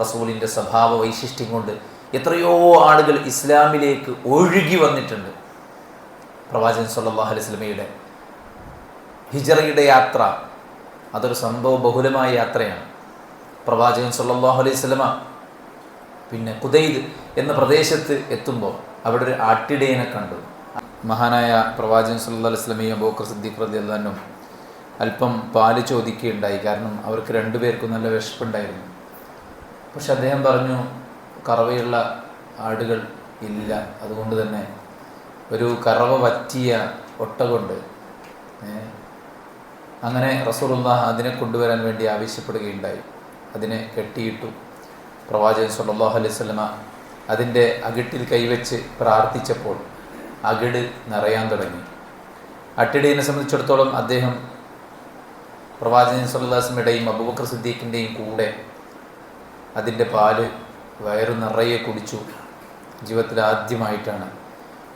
റസൂലിൻ്റെ സ്വഭാവ വൈശിഷ്ട്യം കൊണ്ട് എത്രയോ ആളുകൾ ഇസ്ലാമിലേക്ക് ഒഴുകി വന്നിട്ടുണ്ട്. പ്രവാചകൻ സല്ലല്ലാഹു അലൈഹി വസല്ലമയുടെ ഹിജ്റയുടെ യാത്ര അതൊരു സംഭവ ബഹുലമായ യാത്രയാണ്. പ്രവാചകൻ സല്ലല്ലാഹു അലൈഹി വസല്ലമ പിന്നെ ഖുദൈദ് എന്ന പ്രദേശത്ത് എത്തുമ്പോൾ അവിടെ ഒരു ആട്ടിടയനെ കണ്ടു. മഹാനായ പ്രവാചകൻ സല്ലല്ലാഹു അലൈഹി വസല്ലമയും അബൂബക്കർ സിദ്ദീഖ് റളിയല്ലാഹു അൻഹു അല്പം പാല് ചോദിക്കുകയുണ്ടായി. കാരണം അവർക്ക് രണ്ടുപേർക്കും നല്ല വിശപ്പുണ്ടായിരുന്നു. പക്ഷെ അദ്ദേഹം പറഞ്ഞു, കറവയുള്ള ആടുകൾ ഇല്ല, അതുകൊണ്ട് തന്നെ ഒരു കറവ വറ്റിയ ഒട്ടകൊണ്ട് അങ്ങനെ റസൂലുള്ളാഹി അതിനെ കൊണ്ടുവരാൻ വേണ്ടി ആവശ്യപ്പെടുകയുണ്ടായി. അതിനെ കെട്ടിയിട്ടു. പ്രവാചകൻ സല്ലല്ലാഹു അലൈഹി വസല്ലമ അതിൻ്റെ അകിട്ടിൽ കൈവച്ച് പ്രാർത്ഥിച്ചപ്പോൾ അകിട് നിറയാൻ തുടങ്ങി. അട്ടിടയനെ സംബന്ധിച്ചിടത്തോളം അദ്ദേഹം പ്രവാചകൻ സല്ലല്ലാഹു അലൈഹി വസല്ലമയുടെയും അബൂബക്കർ സിദ്ദീഖിൻ്റെയും കൂടെ അതിൻ്റെ പാല് വയറു നിറയെ കുടിച്ചു. ജീവിതത്തിൽ ആദ്യമായിട്ടാണ്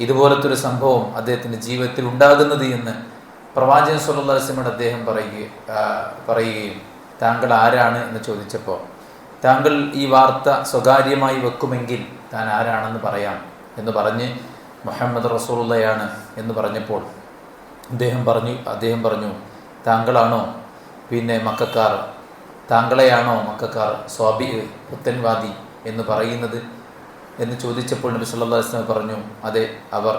ഇതുപോലത്തെ ഒരു സംഭവം അദ്ദേഹത്തിൻ്റെ ജീവിതത്തിൽ ഉണ്ടാകുന്നത് എന്ന് പ്രവാചകൻ സല്ലല്ലാഹു അലൈഹി വസല്ലമയോട് അദ്ദേഹം പറയുകയും താങ്കൾ ആരാണ് എന്ന് ചോദിച്ചപ്പോൾ, താങ്കൾ ഈ വാർത്ത സ്വകാര്യമായി വെക്കുമെങ്കിൽ താൻ ആരാണെന്ന് പറയാം എന്ന് പറഞ്ഞ് മുഹമ്മദ് റസൂലുള്ളയാണ് എന്ന് പറഞ്ഞപ്പോൾ അദ്ദേഹം പറഞ്ഞു താങ്കളാണോ പിന്നെ മക്കക്കാർ, താങ്കളെയാണോ മക്കക്കാർ സ്വാബി പുത്തൻവാദി എന്ന് പറയുന്നത് എന്ന് ചോദിച്ചപ്പോൾ നബി സല്ലല്ലാഹു അലൈഹി വസല്ലം പറഞ്ഞു, അതെ, അവർ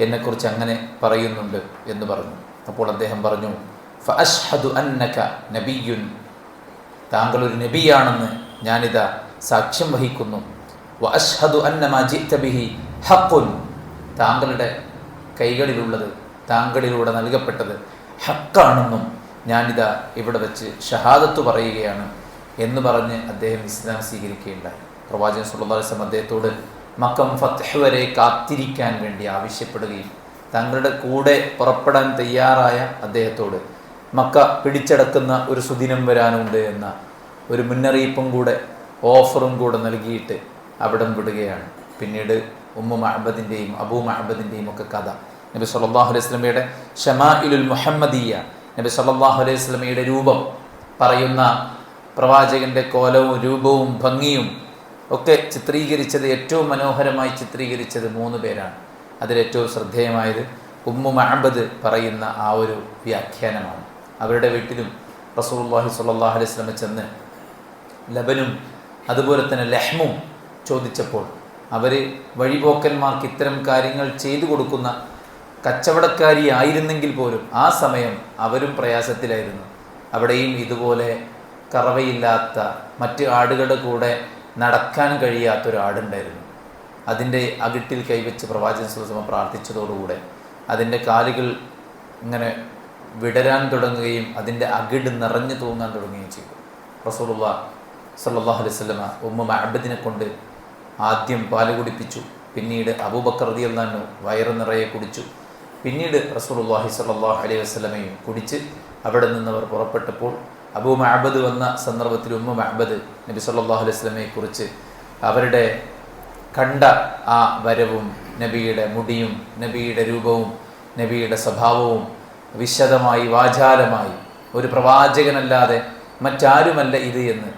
എന്നെക്കുറിച്ച് അങ്ങനെ പറയുന്നുണ്ട് എന്ന് പറഞ്ഞു. അപ്പോൾ അദ്ദേഹം പറഞ്ഞു, ഫഅശ്ഹദു അന്നക നബിയ്യുൻ, താങ്കൾ ഒരു നബിയാണെന്ന് ഞാനിതാ സാക്ഷ്യം വഹിക്കുന്നു. വഅശ്ഹദു അന്ന മാ ജിഅത ബിഹി ഹഖ്ഖുൻ, താങ്കളുടെ കൈകളിലുള്ളത്, താങ്കളിലൂടെ നൽകപ്പെട്ടത് ഹക്കാണെന്നും ഞാനിതാ ഇവിടെ വെച്ച് ഷഹാദത്ത് പറയുകയാണ് എന്ന് പറഞ്ഞ് അദ്ദേഹം ഇസ്ലാം സ്വീകരിക്കുകയുണ്ടായി. പ്രവാചകൻ സല്ലല്ലാഹു അലൈഹി വസല്ലം അദ്ദേഹത്തോട് മക്കം ഫത്ഹ് വരെ കാത്തിരിക്കാൻ വേണ്ടി ആവശ്യപ്പെടുകയും തങ്ങളുടെ കൂടെ പുറപ്പെടാൻ തയ്യാറായ അദ്ദേഹത്തോട് മക്ക പിടിച്ചടക്കുന്ന ഒരു സുദിനം വരാനുണ്ട് എന്ന ഒരു മുന്നറിയിപ്പും കൂടെ ഓഫറും കൂടെ നൽകിയിട്ട് അവിടം വിടുകയാണ്. പിന്നീട് ഉമ്മു മഅബദിൻ്റെയും അബൂ മഅബദിൻ്റെയും ഒക്കെ കഥ നബി സല്ലല്ലാഹു അലൈഹി വസല്ലമയുടെ ഷമാഇലുൽ മുഹമ്മദിയ്യ, നബി സല്ലല്ലാഹു അലൈഹി വസല്ലമയുടെ രൂപം പറയുന്ന പ്രവാചകൻ്റെ കോലവും രൂപവും ഭംഗിയും ഒക്കെ ചിത്രീകരിച്ചത്, ഏറ്റവും മനോഹരമായി ചിത്രീകരിച്ചത് 3 പേരാണ്. അതിലേറ്റവും ശ്രദ്ധേയമായത് ഉമ്മു മഅബദ് പറയുന്ന ആ ഒരു വ്യാഖ്യാനമാണ്. അവരുടെ വീട്ടിലും റസൂലുള്ളാഹി സ്വല്ലല്ലാഹു അലൈഹി വസല്ലം ചെന്ന് ലബനും അതുപോലെ തന്നെ ലഹ്മും ചോദിച്ചപ്പോൾ അവർ വഴിപോക്കന്മാർക്ക് ഇത്തരം കാര്യങ്ങൾ ചെയ്തു കൊടുക്കുന്ന കച്ചവടക്കാരി ആയിരുന്നെങ്കിൽ പോലും ആ സമയം അവരും പ്രയാസത്തിലായിരുന്നു. അവിടെയും ഇതുപോലെ കറവയില്ലാത്ത മറ്റ് ആടുകളുടെ കൂടെ നടക്കാൻ കഴിയാത്തൊരാടുണ്ടായിരുന്നു. അതിൻ്റെ അകിട്ടിൽ കൈവച്ച് പ്രവാചകൻ സല്ലല്ലാഹു അലൈഹി വസല്ലം പ്രാർത്ഥിച്ചതോടുകൂടെ അതിൻ്റെ കാലുകൾ ഇങ്ങനെ വിടരാൻ തുടങ്ങുകയും അതിൻ്റെ അകിട് നിറഞ്ഞു തൂങ്ങാൻ തുടങ്ങുകയും ചെയ്തു. റസൂലുള്ളാഹി സ്വല്ലല്ലാഹു അലൈഹി വസല്ലമ ഉമ്മു മഅബദിനെ കൊണ്ട് ആദ്യം പാല് കുടിപ്പിച്ചു. പിന്നീട് അബൂബക്കർ റളിയല്ലാഹു അൻഹു വയറ് നിറയെ കുടിച്ചു. പിന്നീട് റസൂലുള്ളാഹി സ്വല്ലല്ലാഹു അലൈഹി വസല്ലമയും കുടിച്ച് അവിടെ നിന്നവർ പുറപ്പെട്ടപ്പോൾ അബൂ മഅബദ് വന്ന സന്ദർഭത്തിൽ ഉമ്മു മഅബദ് നബി സല്ലല്ലാഹു അലൈഹി വസല്ലമയെക്കുറിച്ച് അവരുടെ കണ്ട ആ വരവും നബിയുടെ മുടിയും നബിയുടെ രൂപവും നബിയുടെ സ്വഭാവവും വിശദമായി വാചാലമായി ഒരു പ്രവാചകനല്ലാതെ മറ്റാരുമല്ല ഇത് എന്ന്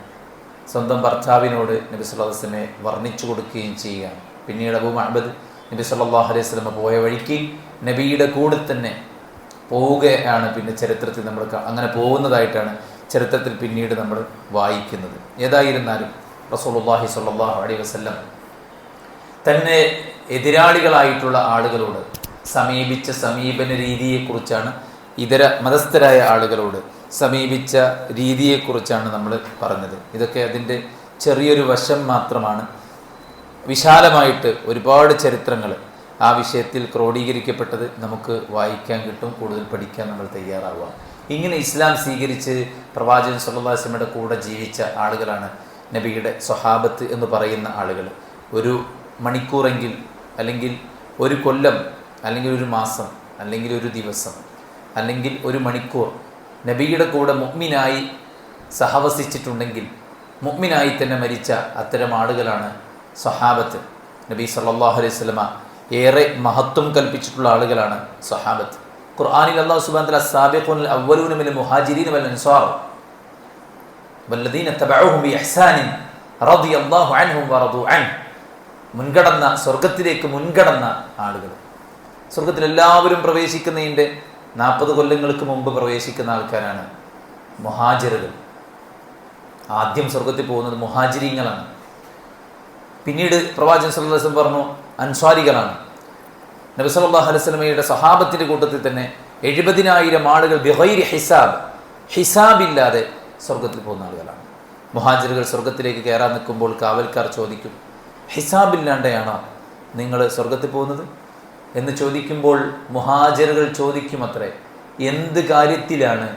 സ്വന്തം ഭർത്താവിനോട് നബി സല്ലല്ലാഹു അലൈഹി വസല്ലമയെ വർണ്ണിച്ചു കൊടുക്കുകയും ചെയ്യുകയാണ്. പിന്നീട് അബൂ മഅബദ് നബി സല്ലല്ലാഹു അലൈഹി വസല്ലമ പോയ വഴിക്ക് നബിയുടെ കൂടെ തന്നെ പോവുകയാണ്. പിന്നെ ചരിത്രത്തിൽ നമ്മൾ അങ്ങനെ പോകുന്നതായിട്ടാണ് ചരിത്രത്തിൽ പിന്നീട് നമ്മൾ വായിക്കുന്നത്. ഏതായിരുന്നാലും റസൂലുള്ളാഹി സ്വല്ലല്ലാഹു അലൈഹി വസല്ലം തന്നെ എതിരാളികളായിട്ടുള്ള ആളുകളോട് സമീപിച്ച സമീപന രീതിയെക്കുറിച്ചാണ്, ഇതര മതസ്ഥരായ ആളുകളോട് സമീപിച്ച രീതിയെക്കുറിച്ചാണ് നമ്മൾ പറഞ്ഞത്. ഇതൊക്കെ അതിൻ്റെ ചെറിയൊരു വശം മാത്രമാണ്. വിശാലമായിട്ട് ഒരുപാട് ചരിത്രങ്ങൾ ആ വിഷയത്തിൽ ക്രോഡീകരിക്കപ്പെട്ടത് നമുക്ക് വായിക്കാൻ കിട്ടും, കൂടുതൽ പഠിക്കാൻ നമ്മൾ തയ്യാറാവുക. ഇങ്ങനെ ഇസ്ലാം സ്വീകരിച്ച് പ്രവാചകൻ സല്ലല്ലാഹു അലൈഹി വസല്ലമയുടെ കൂടെ ജീവിച്ച ആളുകളാണ് നബിയുടെ സ്വഹാബത്ത് എന്ന് പറയുന്ന ആളുകൾ. ഒരു മണിക്കൂറെങ്കിൽ, അല്ലെങ്കിൽ ഒരു കൊല്ലം, അല്ലെങ്കിൽ ഒരു മാസം, അല്ലെങ്കിൽ ഒരു ദിവസം, അല്ലെങ്കിൽ ഒരു മണിക്കൂർ നബിയുടെ കൂടെ മുഅ്മിനായി സഹവസിച്ചിട്ടുണ്ടെങ്കിൽ മുഅ്മിനായി തന്നെ മരിച്ച അത്തരം ആളുകളാണ് സ്വഹാബത്ത്. നബി സല്ലല്ലാഹു അലൈഹി വസല്ലമ ഏറെ മഹത്വം കൽപ്പിച്ചിട്ടുള്ള ആളുകളാണ് സ്വഹാബത്ത്. ഖുർആനിൽ അല്ലാഹു സുബ്ഹാനഹു വ തആല സാബിഖുൽ അവ്വലൂന മിനൽ മുഹാജിരീന വൽ അൻസാർ വല്ലദീന തബഉഹും ബിഇഹ്സാൻ റളിയല്ലാഹു അൻഹും വറദു അൻ, മുൻകടന്ന സ്വർഗത്തിലേക്ക് മുൻകടന്ന ആളുകൾ. സ്വർഗത്തിൽ എല്ലാവരും പ്രവേശിക്കുന്നതിൻ്റെ 40 കൊല്ലങ്ങൾക്ക് മുമ്പ് പ്രവേശിക്കുന്ന ആൾക്കാരാണ് മുഹാജിറുകൾ. ആദ്യം സ്വർഗത്തിൽ പോകുന്നത് മുഹാജിരീങ്ങളാണ്. പിന്നീട് പ്രവാചകൻ സല്ലല്ലാഹു അലൈഹി വസല്ലം പറഞ്ഞു അൻസ്വാരികളാണ്. നബി സല്ലല്ലാഹു അലൈഹി വസല്ലമയുടെ സഹാബത്തിന്റെ കൂട്ടത്തിൽ തന്നെ 70,000 ആളുകൾ ബിഗൈരി ഹിസാബ്, ഹിസാബില്ലാതെ സ്വർഗത്തിൽ പോകുന്ന ആളുകളാണ്. മുഹാജിറുകൾ സ്വർഗത്തിലേക്ക് കയറാൻ നിൽക്കുമ്പോൾ കാവൽക്കാർ ചോദിക്കും, ഹിസാബില്ലാണ്ടെയാണോ നിങ്ങൾ സ്വർഗത്തിൽ പോകുന്നത് എന്ന് ചോദിക്കുമ്പോൾ മുഹാജിറുകൾ ചോദിക്കും അത്രേ, എന്ത് കാര്യത്തിലാണ്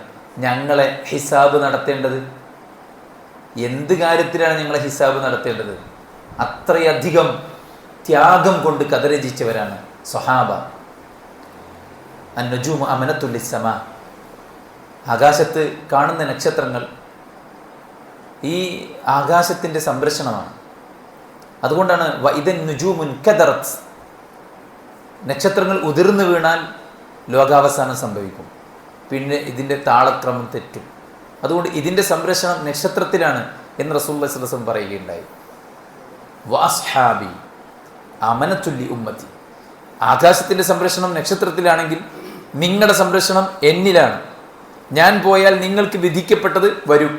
ഞങ്ങളെ ഹിസാബ് നടത്തേണ്ടത്? എന്ത് കാര്യത്തിലാണ് ഞങ്ങളെ ഹിസാബ് നടത്തേണ്ടത്? അത്രയധികം ത്യാഗം കൊണ്ട് കഥരചിച്ചവരാണ് സ്വഹാബ. അന്നജൂമു അമനത്തുൽ ലിസ്സമാ, ആകാശത്ത് കാണുന്ന നക്ഷത്രങ്ങൾ ഈ ആകാശത്തിൻ്റെ സംരക്ഷണമാണ്. അതുകൊണ്ടാണ് വഇദൻ നുജൂമുൻ കദറത്, നക്ഷത്രങ്ങൾ ഉതിർന്നു വീണാൽ ലോകാവസാനം സംഭവിക്കും, പിന്നെ ഇതിൻ്റെ താളക്രമം തെറ്റും. അതുകൊണ്ട് ഇതിൻ്റെ സംരക്ഷണം നക്ഷത്രത്തിലാണ് എന്ന് റസൂലുള്ളാഹി സ്വല്ലല്ലാഹു അലൈഹി വസല്ലം പറയുകയുണ്ടായി. വഅസ്ഹാബി അമനത്തുൽ ഉമ്മത്തി, ആകാശത്തിൻ്റെ സംരക്ഷണം നക്ഷത്രത്തിലാണെങ്കിൽ നിങ്ങളുടെ സംരക്ഷണം എന്നിലാണ്. ഞാൻ പോയാൽ നിങ്ങൾക്ക് വിധിക്കപ്പെട്ടത് വരും.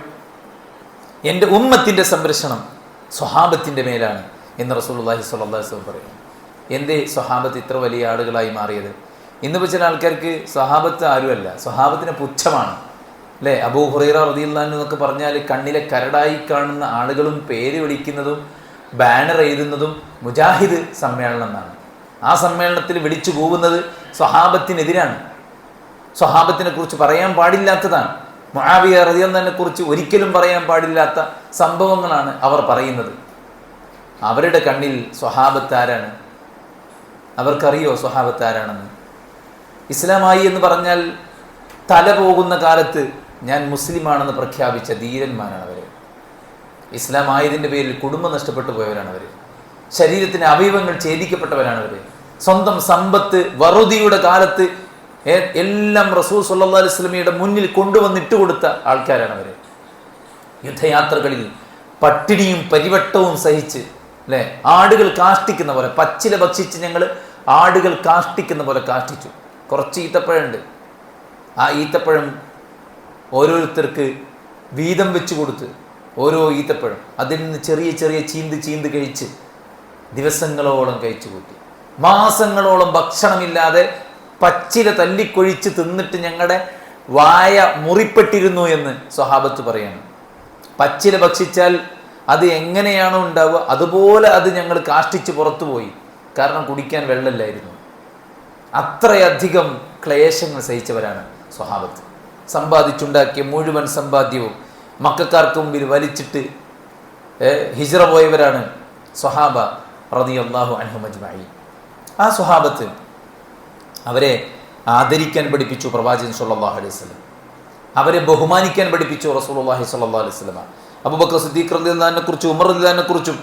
എൻ്റെ ഉമ്മത്തിൻ്റെ സംരക്ഷണം സ്വഹാബത്തിൻ്റെ മേലാണ് എന്ന് റസൂലുള്ളാഹി സ്വല്ലല്ലാഹു അലൈഹി വസല്ലം പറയുന്നു. എന്തേ സ്വഹാബത്ത് ഇത്ര വലിയ ആളുകളായി മാറിയത്? ഇന്നിപ്പോൾ ചില ആൾക്കാർക്ക് സ്വഹാബത്ത് ആരുമല്ല, സ്വഹാബത്തിന് പുച്ഛമാണ് അല്ലേ? അബൂ ഹുറൈറ റളിയല്ലാഹു അൻഹു എന്നൊക്കെ പറഞ്ഞാൽ കണ്ണിലെ കരടായി കാണുന്ന ആളുകളും പേര് വിളിക്കുന്നതും ബാനർ എഴുതുന്നതും മുജാഹിദ് സമ്മേളനം എന്നാണ്. ആ സമ്മേളനത്തിൽ വിളിച്ചു കൂവുന്നത് സ്വഹാബത്തിനെതിരാണ്, സ്വഹാബത്തിനെ കുറിച്ച് പറയാൻ പാടില്ലാത്തതാണ്. മുആവിയ റളിയല്ലാഹു അൻഹുവിനെ കുറിച്ച് ഒരിക്കലും പറയാൻ പാടില്ലാത്ത സംഭവങ്ങളാണ് അവർ പറയുന്നത്. അവരുടെ കണ്ണിൽ സ്വഹാബത്ത് ആരാണ്? അവർക്കറിയോ സ്വഹാബത്ത് ആരാണെന്ന്? ഇസ്ലാമായി എന്ന് പറഞ്ഞാൽ തല പോകുന്ന കാലത്ത് ഞാൻ മുസ്ലിമാണെന്ന് പ്രഖ്യാപിച്ച ധീരന്മാരാണ് അവർ. ഇസ്ലാം ആയതിൻ്റെ പേരിൽ കുടുംബം നഷ്ടപ്പെട്ടു പോയവരാണ് അവർ. ശരീരത്തിന് അവയവങ്ങൾ ഛേദിക്കപ്പെട്ടവരാണ് അവർ. സ്വന്തം സമ്പത്ത് വറുതിയുടെ കാലത്ത് എല്ലാം റസൂൽ സല്ലല്ലാഹു അലൈഹി വസല്ലമയുടെ മുന്നിൽ കൊണ്ടുവന്നിട്ട് കൊടുത്ത ആൾക്കാരാണ് അവർ. യുദ്ധയാത്രകളിൽ പട്ടിണിയും പരിവട്ടവും സഹിച്ച് അല്ലേ, ആടുകൾ കാഷ്ടിക്കുന്ന പോലെ, പച്ചില ഭക്ഷിച്ച് ഞങ്ങൾ ആടുകൾ കാഷ്ടിക്കുന്ന പോലെ കാഷ്ടിച്ചു. കുറച്ച് ഈത്തപ്പഴമുണ്ട്, ആ ഈത്തപ്പഴം ഓരോരുത്തർക്ക് വീതം വെച്ച് കൊടുത്ത് ഓരോ ഈത്തപ്പഴം അതിൽ നിന്ന് ചെറിയ ചെറിയ ചീന്ത് കഴിച്ച് ദിവസങ്ങളോളം കഴിച്ചു കൂട്ടി. മാസങ്ങളോളം ഭക്ഷണമില്ലാതെ പച്ചില തല്ലിക്കൊഴിച്ച് തിന്നിട്ട് ഞങ്ങളുടെ വായ മുറിപ്പെട്ടിരുന്നു എന്ന് സ്വഹാബത്ത് പറയാണ്. പച്ചില ഭക്ഷിച്ചാൽ അത് എങ്ങനെയാണോ ഉണ്ടാവുക അതുപോലെ അത് ഞങ്ങൾ കാഷ്ടിച്ച് പുറത്തുപോയി. കാരണം കുടിക്കാൻ വെള്ളമില്ലായിരുന്നു. അത്രയധികം ക്ലേശങ്ങൾ സഹിച്ചവരാണ് സ്വഹാബത്ത്. സമ്പാദിച്ചുണ്ടാക്കിയ മുഴുവൻ സമ്പാദ്യവും മക്കക്കാർക്ക് മുമ്പിൽ വലിച്ചിട്ട് ഹിജ്റ പോയവരാണ് സ്വഹാബ റളിയല്ലാഹു അൻഹും അജ്മഈൻ. ആ സ്വഹാബത്ത് അവരെ ആദരിക്കാൻ പഠിപ്പിച്ചു പ്രവാചകൻ സല്ലല്ലാഹു അലൈഹി വസല്ലം. അവരെ ബഹുമാനിക്കാൻ പഠിപ്പിച്ചു റസൂലുള്ളാഹി സ്വല്ലല്ലാഹു അലൈഹി വസല്ലം. അബൂബക്കർ സിദ്ദീഖ് റളിയല്ലാഹു അൻഹുവിനെ കുറിച്ചും ഉമർ റളിയല്ലാഹു അൻഹുവിനെ കുറിച്ചും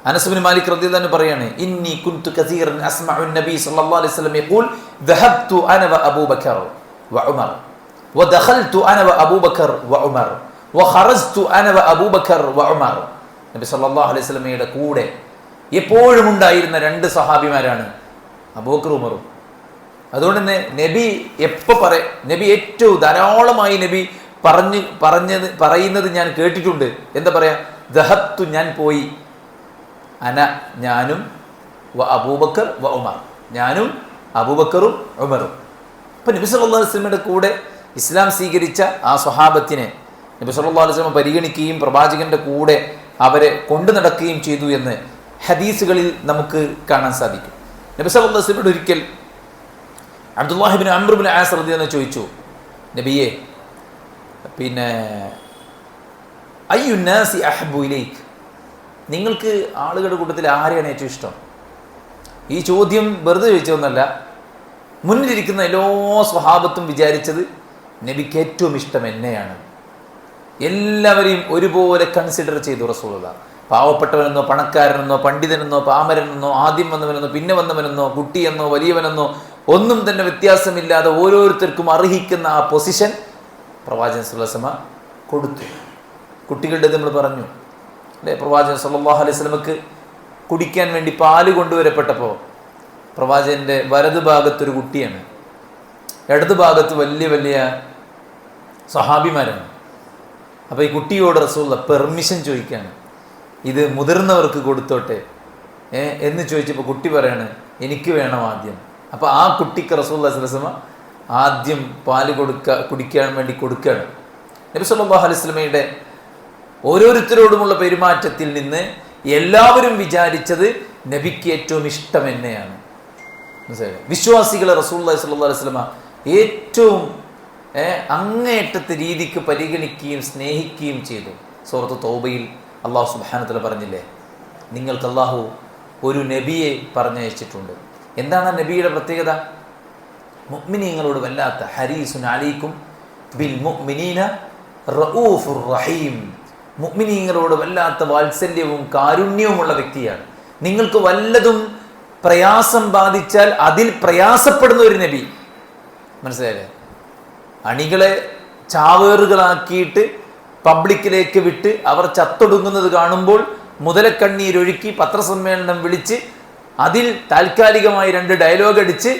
അനസ് ഇബ്നു മാലിക് റളിയല്ലാഹു അൻഹു പറയാണ്, ഇന്നി കുൻതു കസീറൻ അസ്മഉ നബി സല്ലല്ലാഹു അലൈഹി വസല്ലം യഖൂൽ ദഹബ്തു അന വ അബൂബക്കർ വ ഉമർ വദഖൽതു അന വ അബൂബക്കർ വ ഉമർ വഖറജ്തു അന വ അബൂബക്കർ വ ഉമർ. നബി സല്ലല്ലാഹു അലൈഹി വസല്ലമയുടെ കൂടെ എപ്പോഴും ഉണ്ടായിരുന്ന 2 സഹാബിമാരാണ് അബൂബക്കർ ഉമറും. അതുകൊണ്ട് തന്നെ നബി നബി ഏറ്റവും ധാരാളമായി നബി പറയുന്നത് ഞാൻ കേട്ടിട്ടുണ്ട്. എന്താ പറയാ? ദഹബ്തു, ഞാൻ പോയി, അന ഞാനും, വ അബൂബക്കർ വ ഉമർ, ഞാനും അബൂബക്കറും ഉമറും. അപ്പൊ നബി സല്ലല്ലാഹു അലൈഹി വസല്ലമയുടെ കൂടെ ഇസ്ലാം സ്വീകരിച്ച ആ സ്വഹാബത്തിനെ നബി സല്ലല്ലാഹു അലൈഹി വസല്ലം പരിഗണിക്കുകയും പ്രവാചകന്റെ കൂടെ അവരെ കൊണ്ടു നടക്കുകയും ചെയ്തു എന്ന് ഹദീസുകളിൽ നമുക്ക് കാണാൻ സാധിക്കും. നബി സല്ലല്ലാഹു അലൈഹി വസല്ലം ഒരിക്കൽ അബ്ദുല്ലാഹി ഇബ്നു അംർ ഇബ്നു ആസ് റളിയല്ലാഹു അൻഹു ചോദിച്ചു, നബിയെ, പിന്നെ അയ്യുന്നാസി അഹബ്ബു ഇലൈക്, നിങ്ങൾക്ക് ആളുകളുടെ കൂട്ടത്തിൽ ആരെയാണ് ഏറ്റവും ഇഷ്ടം? ഈ ചോദ്യം വെറുതെ ചോദിച്ചതൊന്നല്ല. മുന്നിലിരിക്കുന്ന എല്ലാ സ്വഹാബത്തും വിചാരിച്ചത് നബിക്ക് ഏറ്റവും ഇഷ്ടം എന്നെയാണ്. എല്ലാവരെയും ഒരുപോലെ കൺസിഡർ ചെയ്തു റസൂലുള്ളാഹി. പാവപ്പെട്ടവനെന്നോ പണക്കാരനെന്നോ പണ്ഡിതനെന്നോ പാമരനെന്നോ ആദ്യം വന്നവനെന്നോ പിന്നെ വന്നവനെന്നോ കുട്ടിയെന്നോ വലിയവനെന്നോ ഒന്നും തന്നെ വ്യത്യാസമില്ലാതെ ഓരോരുത്തർക്കും അർഹിക്കുന്ന ആ പൊസിഷൻ പ്രവാചകൻ സല്ലല്ലാഹു അലൈഹി വസല്ലം കൊടുത്തു. കുട്ടികളുടെ നമ്മൾ പറഞ്ഞു, അല്ലെ? പ്രവാചകൻ സല്ലല്ലാഹു അലൈഹി വസല്ലമക്ക് കുടിക്കാൻ വേണ്ടി പാല് കൊണ്ടുവരപ്പെട്ടപ്പോൾ പ്രവാചകൻ്റെ വലതു ഭാഗത്തൊരു കുട്ടിയാണ്, ഇടതു ഭാഗത്ത് വലിയ വലിയ സ്വഹാബിമാരാണ്. അപ്പോൾ ഈ കുട്ടിയോട് റസൂലുള്ള പെർമിഷൻ ചോദിക്കുകയാണ്, ഇത് മുതിർന്നവർക്ക് കൊടുത്തോട്ടെ എന്ന് ചോദിച്ചപ്പോൾ കുട്ടി പറയാണ് എനിക്ക് വേണം ആദ്യം. അപ്പോൾ ആ കുട്ടിക്ക് റസൂലുള്ളാഹി സ്വല്ലല്ലാഹു അലൈഹി വസല്ലം ആദ്യം പാല് കുടിക്കാൻ വേണ്ടി കൊടുക്കുകയാണ്. നബി സല്ലല്ലാഹു അലൈഹി വസല്ലമയുടെ ഓരോരുത്തരോടുമുള്ള പെരുമാറ്റത്തിൽ നിന്ന് എല്ലാവരും വിചാരിച്ചത് നബിക്ക് ഏറ്റവും ഇഷ്ടം എന്നെയാണ്. മനസ്സിലായോ? വിശ്വാസികളെ റസൂലുള്ളാഹി സ്വല്ലല്ലാഹു അലൈഹി വസല്ലമ ഏറ്റവും അങ്ങേയറ്റത്തെ രീതിക്ക് പരിഗണിക്കുകയും സ്നേഹിക്കുകയും ചെയ്തു. സൂറത്ത് തൗബയിൽ അള്ളാഹു സുബ്ഹാനഹു വ തആല പറഞ്ഞില്ലേ, നിങ്ങൾക്ക് അള്ളാഹു ഒരു നബിയെ പറഞ്ഞയച്ചിട്ടുണ്ട്. എന്താണ് ആ നബിയുടെ പ്രത്യേകത? മുഅ്മിനീങ്ങളോട് വല്ലാത്ത ഹരീസുൻ അലൈക്കും ബിൽ മുഅ്മിനീന റഊഫുർ റഹീം, മുഅ്മിനീങ്ങളോട് വല്ലാത്ത വാത്സല്യവും കാരുണ്യവുമുള്ള വ്യക്തിയാണ്. നിങ്ങൾക്ക് വല്ലതും പ്രയാസം ബാധിച്ചാൽ അതിൽ പ്രയാസപ്പെടുന്ന ഒരു നബി. മനസ്സിലായില്ലേ? അണികളെ ചാവേറുകളാക്കിയിട്ട് പബ്ലിക്കിലേക്ക് വിട്ട് അവർ ചത്തൊടുങ്ങുന്നത് കാണുമ്പോൾ മുതലക്കണ്ണീരൊഴുക്കി പത്രസമ്മേളനം വിളിച്ച് അതിൽ താൽക്കാലികമായി 2 ഡയലോഗ് അടിച്ച്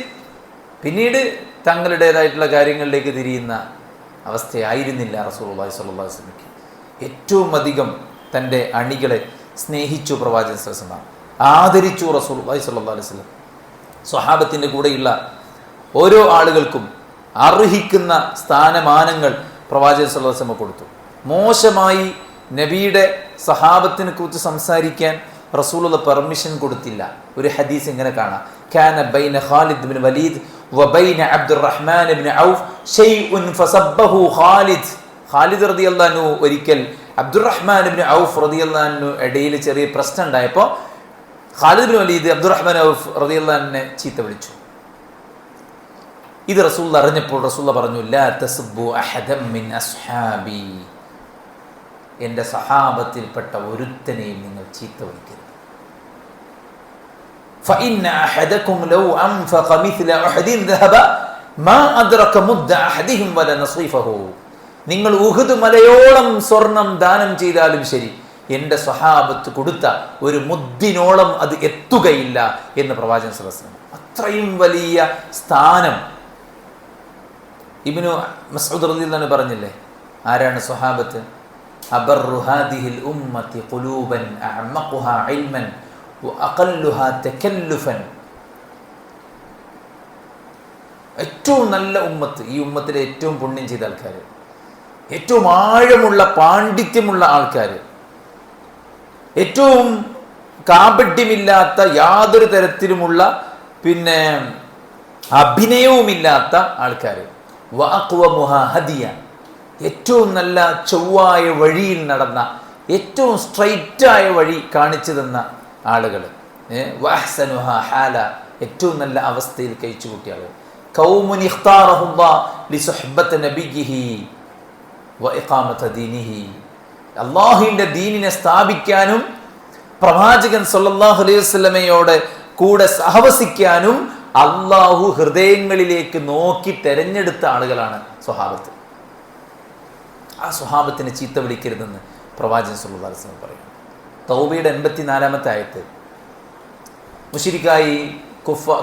പിന്നീട് തങ്ങളുടേതായിട്ടുള്ള കാര്യങ്ങളിലേക്ക് തിരിയുന്ന അവസ്ഥയായിരുന്നില്ല റസൂലുള്ളാഹി സ്വല്ലല്ലാഹു അലൈഹി വസല്ലം. ഏറ്റവും അധികം തൻ്റെ അണികളെ സ്നേഹിച്ചു പ്രവാചകൻ സല്ലല്ലാഹു അലൈഹി വസല്ലം, ആദരിച്ചു റസൂലുള്ളാഹി സ്വല്ലല്ലാഹു അലൈഹി വസല്ലം. സ്വഹാബത്തിൻ്റെ കൂടെയുള്ള ഓരോ ആളുകൾക്കും അർഹിക്കുന്ന സ്ഥാനമാനങ്ങൾ പ്രവാചകൻ സല്ലല്ലാഹു അലൈഹി വസല്ലം കൊടുത്തു. മോശമായി നബിയുടെ സഹാബത്തിനെ കുറിച്ച് സംസാരിക്കാൻ റസൂലുള്ള പെർമിഷൻ കൊടുത്തില്ല. ഒരു ഹദീസ് ഇങ്ങനെ കാണാം, കാന ബൈന ഖാലിദ് ഇബ്നു വലീദ് വബൈന അബ്ദുറഹ്മാൻ ഇബ്നു ഔഫ് ഷൈഉൻ ഫസബ്ബഹു ഖാലിദ്. ഖാലിദ് റളിയല്ലാഹു അൻഹു ഒരിക്കൽ അബ്ദുറഹ്മാൻ ഇബ്നു ഔഫ് റളിയല്ലാഹു അൻഹു ഇടയിൽ ചെറിയ പ്രശ്നം ഉണ്ടായപ്പോൾ ഖാലിദ് ഇബ്നു വലീദ് അബ്ദുറഹ്മാൻ ഔഫ് റളിയല്ലാഹു അൻഹുവിനെ ചീത്ത വിളിച്ചു. ഇത് റസൂലുള്ള അറിഞ്ഞപ്പോൾ റസൂലുള്ള പറഞ്ഞു, ലാ തസ്ബു അഹദൻ മിൻ അസ്ഹാബി, എൻ്റെ സഹാബത്തിൽപ്പെട്ട ഒരുത്തനെയും നിങ്ങൾ ചീത്ത വിളിക്കരുത്. فإن أحدكم لو أنفق مثل أحد ذهب ما أدرك مد أحدهم ولا نصيفه. നിങ്ങൾ ഉഹുദ് മലയോളം സ്വർണം ദാനം ചെയ്താലും ശരി, എൻ്റെ സ്വഹാബത്ത് കൊടുത്ത ഒരു മുദ്ദിനോളം അത് എത്തുകയില്ല എന്ന് പ്രവാചകൻ സല്ലല്ലാഹു അലൈഹി വസല്ലം. അത്രയും വലിയ സ്ഥാനം. ഇബ്നു മസ്ഊദ് റളിയല്ലാഹു അൻഹു പറഞ്ഞില്ലേ, ആരാണ് സ്വഹാബത്ത്? അബർറു ഹാദിഹിൽ ഉമ്മത്തി ഖുലൂബൻ അഅമഖുഹാ ഇൽമൻ വഅഖല്ലുഹാ തകല്ലുഫൻ. ഏറ്റവും നല്ല ഉമ്മത്ത്, ഈ ഉമ്മത്തിലെ ഏറ്റവും പുണ്യം ചെയ്ത ആൾക്കാർ, ഏറ്റവും ആഴമുള്ള പാണ്ഡിത്യമുള്ള ആൾക്കാർ, ഏറ്റവും കാപട്യമില്ലാത്ത യാതൊരു തരത്തിലുമുള്ള അഭിനയവുമില്ലാത്ത ആൾക്കാർ, വഅഖ്വമുഹാ ഹദിയ, ഏറ്റവും നല്ല ചൊവ്വായ വഴിയിൽ നടന്ന, ഏറ്റവും സ്ട്രൈറ്റായ വഴി കാണിച്ചു തന്ന ആളുകൾ, വഅഹ്സനുഹാ ഹാല, ഏറ്റവും നല്ല അവസ്ഥയിൽ കഴിച്ചു കൂട്ടിയ ആളുകൾ. ഖൗമുൻ ഇഖ്താറഹുല്ലാഹ് ലിസുഹ്ബത്തി നബിയിഹി വഇഖാമത്തി ദീനിഹി, അല്ലാഹുവിൻ്റെ ദീനിനെ സ്ഥാപിക്കാനും പ്രവാചകൻ സല്ലല്ലാഹു അലൈഹി വസല്ലമയോട് കൂടെ സഹവസിക്കാനും അള്ളാഹു ഹൃദയങ്ങളിലേക്ക് നോക്കി തെരഞ്ഞെടുത്ത ആളുകളാണ് സ്വഹാബത്ത്. ആ സ്വഹാബത്തിനെ ചീത്ത വിളിക്കരുതെന്ന് പ്രവാചകൻ സല്ലല്ലാഹു അലൈഹി വസല്ലം പറയും. തൗബയുടെ 84-ാമത്തെ ആയത്ത് മുശ്രിക്കായി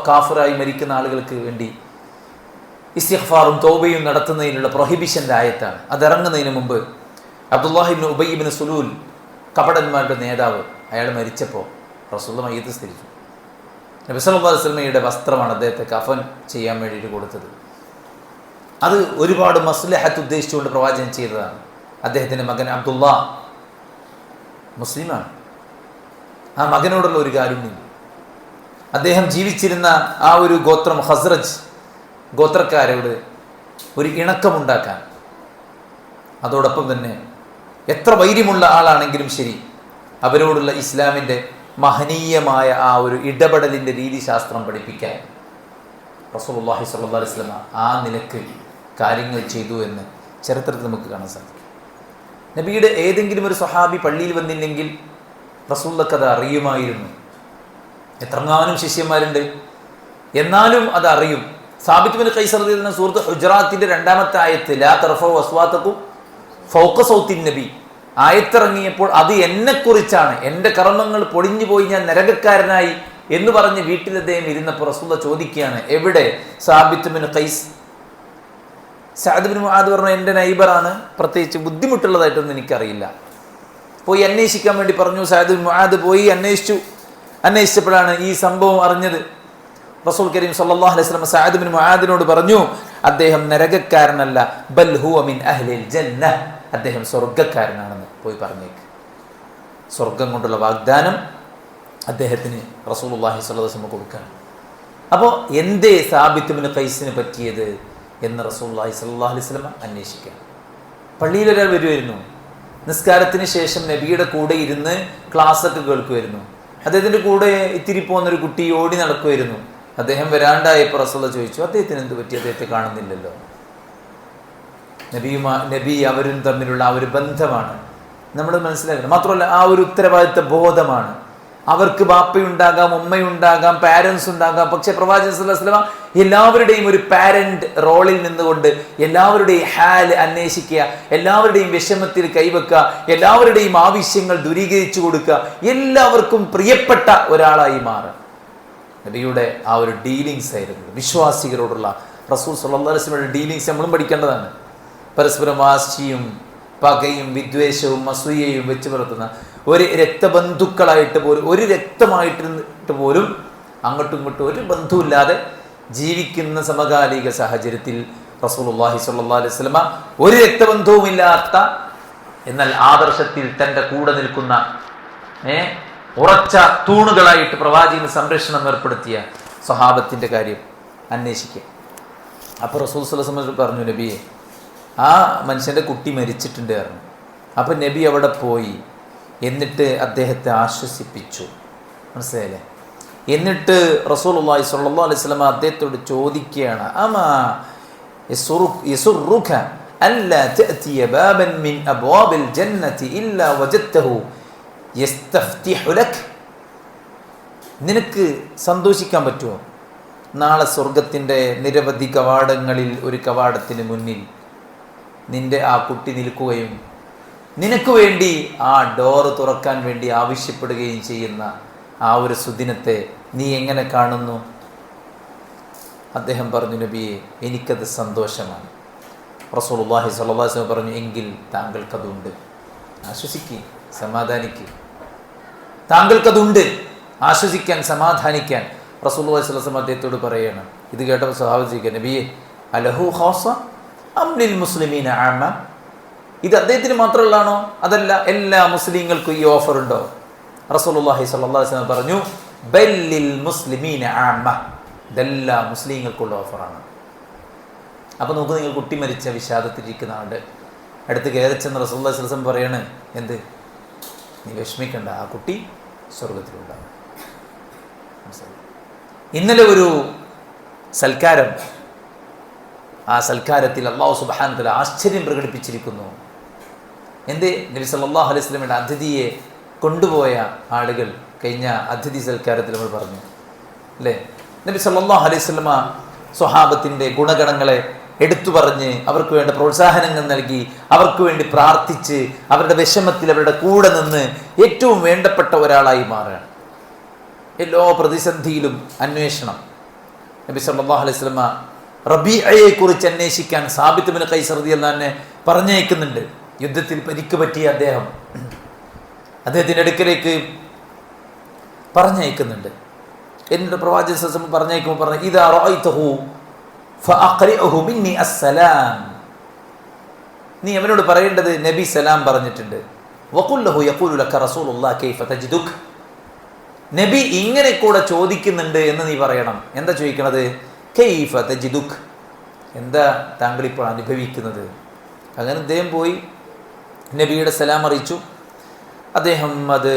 കാഫിറായി മരിക്കുന്ന ആളുകൾക്ക് വേണ്ടി ഇസ്തിഗ്ഫാറും തൗബയും നടത്തുന്നതിനുള്ള പ്രൊഹിബിഷൻ്റെ ആയത്താണ്. അതിറങ്ങുന്നതിന് മുമ്പ് അബ്ദുല്ലാഹി ഇബ്നു ഉബയ്യ് ഇബ്നു സുലൂൽ, കപടന്മാരുടെ നേതാവ്, അയാൾ മരിച്ചപ്പോൾ റസൂലുള്ളാഹി മയ്യിത്ത് സ്ഥിരിച്ചു. നബി സല്ലല്ലാഹു അലൈഹി വസല്ലമയുടെ വസ്ത്രമാണ് അദ്ദേഹത്തെ കഫൻ ചെയ്യാൻ വേണ്ടിയിട്ട് കൊടുത്തത്. അത് ഒരുപാട് മസ്ലഹത്ത് ഉദ്ദേശിച്ചുകൊണ്ട് പ്രവാചകൻ ചെയ്തതാണ്. അദ്ദേഹത്തിൻ്റെ മകൻ അബ്ദുള്ള മുസ്ലിമാണ്. ആ മകനോടുള്ള ഒരു കാരുണ്യം, അദ്ദേഹം ജീവിച്ചിരുന്ന ആ ഒരു ഗോത്രം ഖസ്റജ് ഗോത്രക്കാരോട് ഒരു ഇണക്കമുണ്ടാക്കാൻ, അതോടൊപ്പം തന്നെ എത്ര വൈര്യമുള്ള ആളാണെങ്കിലും ശരി അവരോടുള്ള ഇസ്ലാമിൻ്റെ മഹനീയമായ ആ ഒരു ഇടപെടലിൻ്റെ രീതിശാസ്ത്രം പഠിപ്പിക്കാൻ റസൂലുള്ളാഹി സ്വല്ലല്ലാഹു അലൈഹി വസല്ലം ആ നിലക്ക് കാര്യങ്ങൾ ചെയ്തു എന്ന് ചരിത്രത്തിൽ നമുക്ക് കാണാൻ സാധിക്കും. നബിയുടെ ഏതെങ്കിലും ഒരു സ്വഹാബി പള്ളിയിൽ വന്നില്ലെങ്കിൽ റസൂലുള്ളാഹിക്ക് അത് അറിയുമായിരുന്നു. എത്രങ്ങാനും ശിഷ്യന്മാരുണ്ട്, എന്നാലും അത് അറിയും. സാബിത്ത് ബിൻ ഖൈസ് റളിയല്ലാഹു അൻഹു സൂറത്ത് ഹുജറാത്തിന്റെ 2-ാമത്തെ ആയത്ത്, ലാ തർഫഉ അസ്വാതകും ഫൗഖ സൗത്തിൻ നബി, ആയത്തിറങ്ങിയപ്പോൾ അത് എന്നെക്കുറിച്ചാണ്, എൻ്റെ കർമ്മങ്ങൾ പൊളിഞ്ഞു പോയി ഞാൻ നരകക്കാരനായി എന്ന് പറഞ്ഞ് വീട്ടിൽ അദ്ദേഹം ഇരുന്നപ്പോൾ റസൂലുള്ളാഹി ചോദിക്കുകയാണ്, എവിടെ Thabit bin Qais? Saad bin Muadh പറഞ്ഞു, എൻ്റെ നൈബറാണ്, പ്രത്യേകിച്ച് ബുദ്ധിമുട്ടുള്ളതായിട്ടൊന്നും എനിക്കറിയില്ല. പോയി അന്വേഷിക്കാൻ വേണ്ടി പറഞ്ഞു. സഅദ് ബിൻ മുആദ് പോയി അന്വേഷിച്ചപ്പോഴാണ് ഈ സംഭവം അറിഞ്ഞത്. റസൂൽ കരീം സല്ലല്ലാഹു അലൈഹി വസല്ലം സഅദ് ബിൻ മുആദിനോട് പറഞ്ഞു, അദ്ദേഹം നരകക്കാരനല്ല, ബൽ ഹുവ മിൻ അഹ്ലിൽ ജന്ന, അദ്ദേഹം സ്വർഗ്ഗക്കാരനാണെന്ന് പോയി പറഞ്ഞേക്ക്. സ്വർഗം കൊണ്ടുള്ള വാഗ്ദാനം അദ്ദേഹത്തിന് റസൂലുള്ളാഹി സ്വല്ലല്ലാഹു അലൈഹി വസല്ലം കൊടുക്കാൻ. അപ്പോൾ എന്തേ സാബിത്ത് ബിൻ ഖൈസിന് പറ്റിയത് എന്ന് റസൂലുള്ളാഹി സ്വല്ലല്ലാഹു അലൈഹി വസല്ലം അന്വേഷിക്കാൻ. പള്ളിയിലൊരാൾ വരുമായിരുന്നു, നിസ്കാരത്തിന് ശേഷം നബിയുടെ കൂടെ ഇരുന്ന് ക്ലാസ്സൊക്കെ കേൾക്കുമായിരുന്നു. അദ്ദേഹത്തിൻ്റെ കൂടെ ഇത്തിരി പോകുന്നൊരു കുട്ടി ഓടി നടക്കുമായിരുന്നു. അദ്ദേഹം വരാണ്ടായപ്പോൾ റസൂലുള്ളാഹി ചോദിച്ചു, അദ്ദേഹത്തിന് എന്ത് പറ്റി, അദ്ദേഹത്തെ കാണുന്നില്ലല്ലോ. നബി അവരും തമ്മിലുള്ള ആ ഒരു ബന്ധമാണ് നമ്മൾ മനസ്സിലാക്കണം. മാത്രമല്ല ആ ഒരു ഉത്തരവാദിത്വ ബോധമാണ്. അവർക്ക് ബാപ്പയുണ്ടാകാം, ഉമ്മയുണ്ടാകാം, പാരൻസ് ഉണ്ടാകാം. പക്ഷെ പ്രവാചകൻ സല്ലല്ലാഹു അലൈഹി വസല്ലം എല്ലാവരുടെയും ഒരു പാരന്റ് റോളിൽ നിന്നുകൊണ്ട് എല്ലാവരുടെയും ഹാല് അന്വേഷിക്കുക, എല്ലാവരുടെയും വിഷമത്തിൽ കൈവെക്കുക, എല്ലാവരുടെയും ആവശ്യങ്ങൾ ദൂരീകരിച്ചു കൊടുക്കുക, എല്ലാവർക്കും പ്രിയപ്പെട്ട ഒരാളായി മാറുക. നബിയുടെ ആ ഒരു ഡീലിങ്സ് ആയിരുന്നു വിശ്വാസികളോടുള്ള റസൂൽ സല്ലല്ലാഹു അലൈഹി വസല്ലമയുടെ ഡീലിങ്സ് നമ്മളും പഠിക്കേണ്ടതാണ്. പരസ്പരം വാശിയും പകയും വിദ്വേഷവും അസൂയയും വെച്ച് പുലർത്തുന്ന ഒരു രക്തബന്ധുക്കളായിട്ട് പോലും, ഒരു രക്തമായിട്ട് പോലും അങ്ങോട്ടും ഇങ്ങോട്ടും ഒരു ബന്ധവുമില്ലാതെ ജീവിക്കുന്ന സമകാലിക സാഹചര്യത്തിൽ റസൂലുള്ളാഹി സ്വല്ലല്ലാഹു അലൈഹി വസല്ലമ ഒരു രക്തബന്ധവുമില്ലാത്ത എന്നാൽ ആദർശത്തിൽ തൻ്റെ കൂടെ നിൽക്കുന്ന ഉറച്ച തൂണുകളായിട്ട് പ്രവാചകന് സംരക്ഷണം ഏർപ്പെടുത്തിയ സ്വഹാബത്തിൻ്റെ കാര്യം അന്വേഷിക്കുക. അപ്പോൾ റസൂൽ സ്വല്ലല്ലാഹു അലൈഹി വസല്ലം പറഞ്ഞു, നബിയെ ആ മനുഷ്യൻ്റെ കുട്ടി മരിച്ചിട്ടുണ്ട് പറഞ്ഞു. അപ്പം നബി അവിടെ പോയി, എന്നിട്ട് അദ്ദേഹത്തെ ആശ്വസിപ്പിച്ചു. മനസ്സിലായില്ലേ? എന്നിട്ട് റസൂലുള്ളാഹി സ്വല്ലല്ലാഹു അലൈഹി വസല്ലം അദ്ദേഹത്തോട് ചോദിക്കുകയാണ്, അമാ യസുറുക അല്ലാ തഅതിയ ബാബൻ മിൻ അബ്വാബിൽ ജന്നതി ഇല്ലാ വജദ്തഹു യസ്തഫ്തിഹു ലക്. നിനക്ക് സന്തോഷിക്കാൻ പറ്റുമോ? നാളെ സ്വർഗത്തിൻ്റെ നിരവധി കവാടങ്ങളിൽ ഒരു കവാടത്തിന് മുന്നിൽ നിന്റെ ആ കുട്ടി നിൽക്കുകയും നിനക്ക് വേണ്ടി ആ ഡോറ് തുറക്കാൻ വേണ്ടി ആവശ്യപ്പെടുകയും ചെയ്യുന്ന ആ ഒരു സുദിനത്തെ നീ എങ്ങനെ കാണുന്നു? അദ്ദേഹം പറഞ്ഞു, നബിയെ എനിക്കത് സന്തോഷമാണ്. റസൂലുള്ളാഹി സ്വല്ലല്ലാഹു അലൈഹി വസല്ലം പറഞ്ഞു, എങ്കിൽ താങ്കൾക്കതുണ്ട്, ആശ്വസിക്കുക, സമാധാനിക്കുക, താങ്കൾക്കതുണ്ട് ആശ്വസിക്കാൻ, സമാധാനിക്കാൻ. റസൂലുള്ളാഹി സ്വല്ലല്ലാഹു അലൈഹി വസല്ലം അദ്ദേഹത്തോട് പറയുകയാണ്. ഇത് കേട്ടപ്പോൾ സ്വഹാബത്ത് ചോദിക്കുക, നബിയെ അലഹു ഖാസ അം ലിൽ മുസ്ലിമീന ആമ, ഇത് അദ്ദേഹത്തിന് മാത്രമുള്ളതാണോ, അതല്ല എല്ലാ മുസ്ലിങ്ങൾക്കും ഈ ഓഫർ ഉണ്ടോ? റസൂലുള്ളാഹി സ്വല്ലല്ലാഹു അലൈഹി വസല്ലം പറഞ്ഞു, ബല്ലിൽ മുസ്ലിമീന ആമ, ഇതെല്ലാ മുസ്ലിങ്ങൾക്കുള്ള ഓഫറാണ്. അപ്പോൾ നോക്കൂ, നിങ്ങൾ കുട്ടി മരിച്ച വിഷാദത്തിലിരിക്കുന്ന ആളുടെ അടുത്ത് കയറി ചെന്ന് റസൂലുള്ളാഹി സ്വല്ലല്ലാഹു അലൈഹി വസല്ലം പറയാണ്, എന്ത്, നീ വിഷമിക്കണ്ട, ആ കുട്ടി സ്വർഗത്തിലുണ്ടാകും. ഇന്നലെ ഒരു സൽക്കാരം, ആ സൽക്കാരത്തിൽ അല്ലാഹു സുബ്ഹാനഹു വ തആല ആശ്ചര്യം പ്രകടിപ്പിച്ചിരിക്കുന്നു. എന്ത്? നബി സല്ലല്ലാഹു അലൈഹി വസല്ലമയുടെ അതിഥിയെ കൊണ്ടുപോയ ആളുകൾ കഴിഞ്ഞ അതിഥി സൽക്കാരത്തിൽ നമ്മൾ പറഞ്ഞു അല്ലേ? നബി സല്ലല്ലാഹു അലൈഹി വസല്ലമ സ്വഹാബത്തിൻ്റെ ഗുണഗണങ്ങളെ എടുത്തു പറഞ്ഞ് അവർക്ക് വേണ്ട പ്രോത്സാഹനങ്ങൾ നൽകി, അവർക്ക് വേണ്ടി പ്രാർത്ഥിച്ച്, അവരുടെ വിഷമത്തിൽ അവരുടെ കൂടെ നിന്ന് ഏറ്റവും വേണ്ടപ്പെട്ട ഒരാളായി മാറുകയാണ്. എല്ലാ പ്രതിസന്ധിയിലും അന്വേഷണം. നബി സല്ലല്ലാഹു അലൈഹി വസല്ലമ റബീഅയെ കുറിച്ച് അന്വേഷിക്കാൻ സാബിത്ത് ബിൻ ഖൈസ് റളിയല്ലാഹു അൻഹു പറഞ്ഞയക്കുന്നുണ്ട്. യുദ്ധത്തിൽ പരിക്ക് പറ്റിയ അദ്ദേഹത്തിൻ്റെ അടുക്കലേക്ക് പറഞ്ഞയക്കുന്നുണ്ട്. എന്നിട്ട് പ്രവാചകൻ സല്ലല്ലാഹു അലൈഹി വസല്ലം പറഞ്ഞയക്കുമ്പോൾ പറഞ്ഞു, ഇദാ റഅയ്തഹു ഫഅഖ്രിഉഹു മിന്നി അസ്സലാം, നീ അവനോട് പറയേണ്ടത് നബി സലാം പറഞ്ഞിട്ടുണ്ട്. വഖുൽ ലഹു യഖൂലു ലക റസൂലുള്ളാഹി കൈഫ തജിദുക്, നബി ഇങ്ങനെ കൂടെ ചോദിക്കുന്നുണ്ട് എന്ന് നീ പറയണം. എന്താ ചോദിക്കണത്? കൈഫ തജിദുക്, എന്താ താങ്കൾ ഇപ്പോൾ അനുഭവിക്കുന്നത്? അങ്ങനെ അദ്ദേഹം പോയി നബിയുടെ സലാം അറിയിച്ചു. അദ്ദേഹം അത്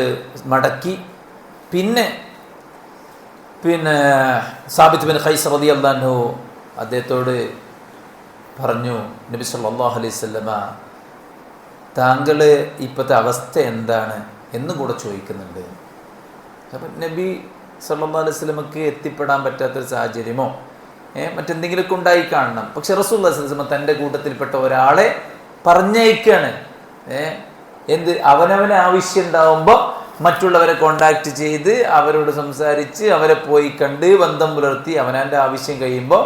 മടക്കി. പിന്നെ സാബിത്ത് ബിൻ ഖൈസ് റളിയല്ലാഹു അൻഹു അദ്ദേഹത്തോട് പറഞ്ഞു, നബി സല്ലല്ലാഹു അലൈഹി വസല്ലമ താങ്കൾ ഇപ്പോഴത്തെ അവസ്ഥ എന്താണ് എന്നും കൂടെ ചോദിക്കുന്നുണ്ട്. അപ്പം നബി സല്ലല്ലാഹു അലൈഹി വസല്ലമക്ക് എത്തിപ്പെടാൻ പറ്റാത്തൊരു സാഹചര്യമോ മറ്റെന്തെങ്കിലുമൊക്കെ ഉണ്ടായി കാണണം. പക്ഷെ റസൂലുള്ളാഹി സ്വല്ലല്ലാഹു അലൈഹി വസല്ലം തൻ്റെ കൂട്ടത്തിൽപ്പെട്ട ഒരാളെ പറഞ്ഞയക്കുകയാണ്. അവനവന് ആവശ്യം ഉണ്ടാവുമ്പോൾ മറ്റുള്ളവരെ കോണ്ടാക്ട് ചെയ്ത് അവരോട് സംസാരിച്ച് അവരെ പോയി കണ്ട് ബന്ധം പുലർത്തി അവനവൻ്റെ ആവശ്യം കഴിയുമ്പോൾ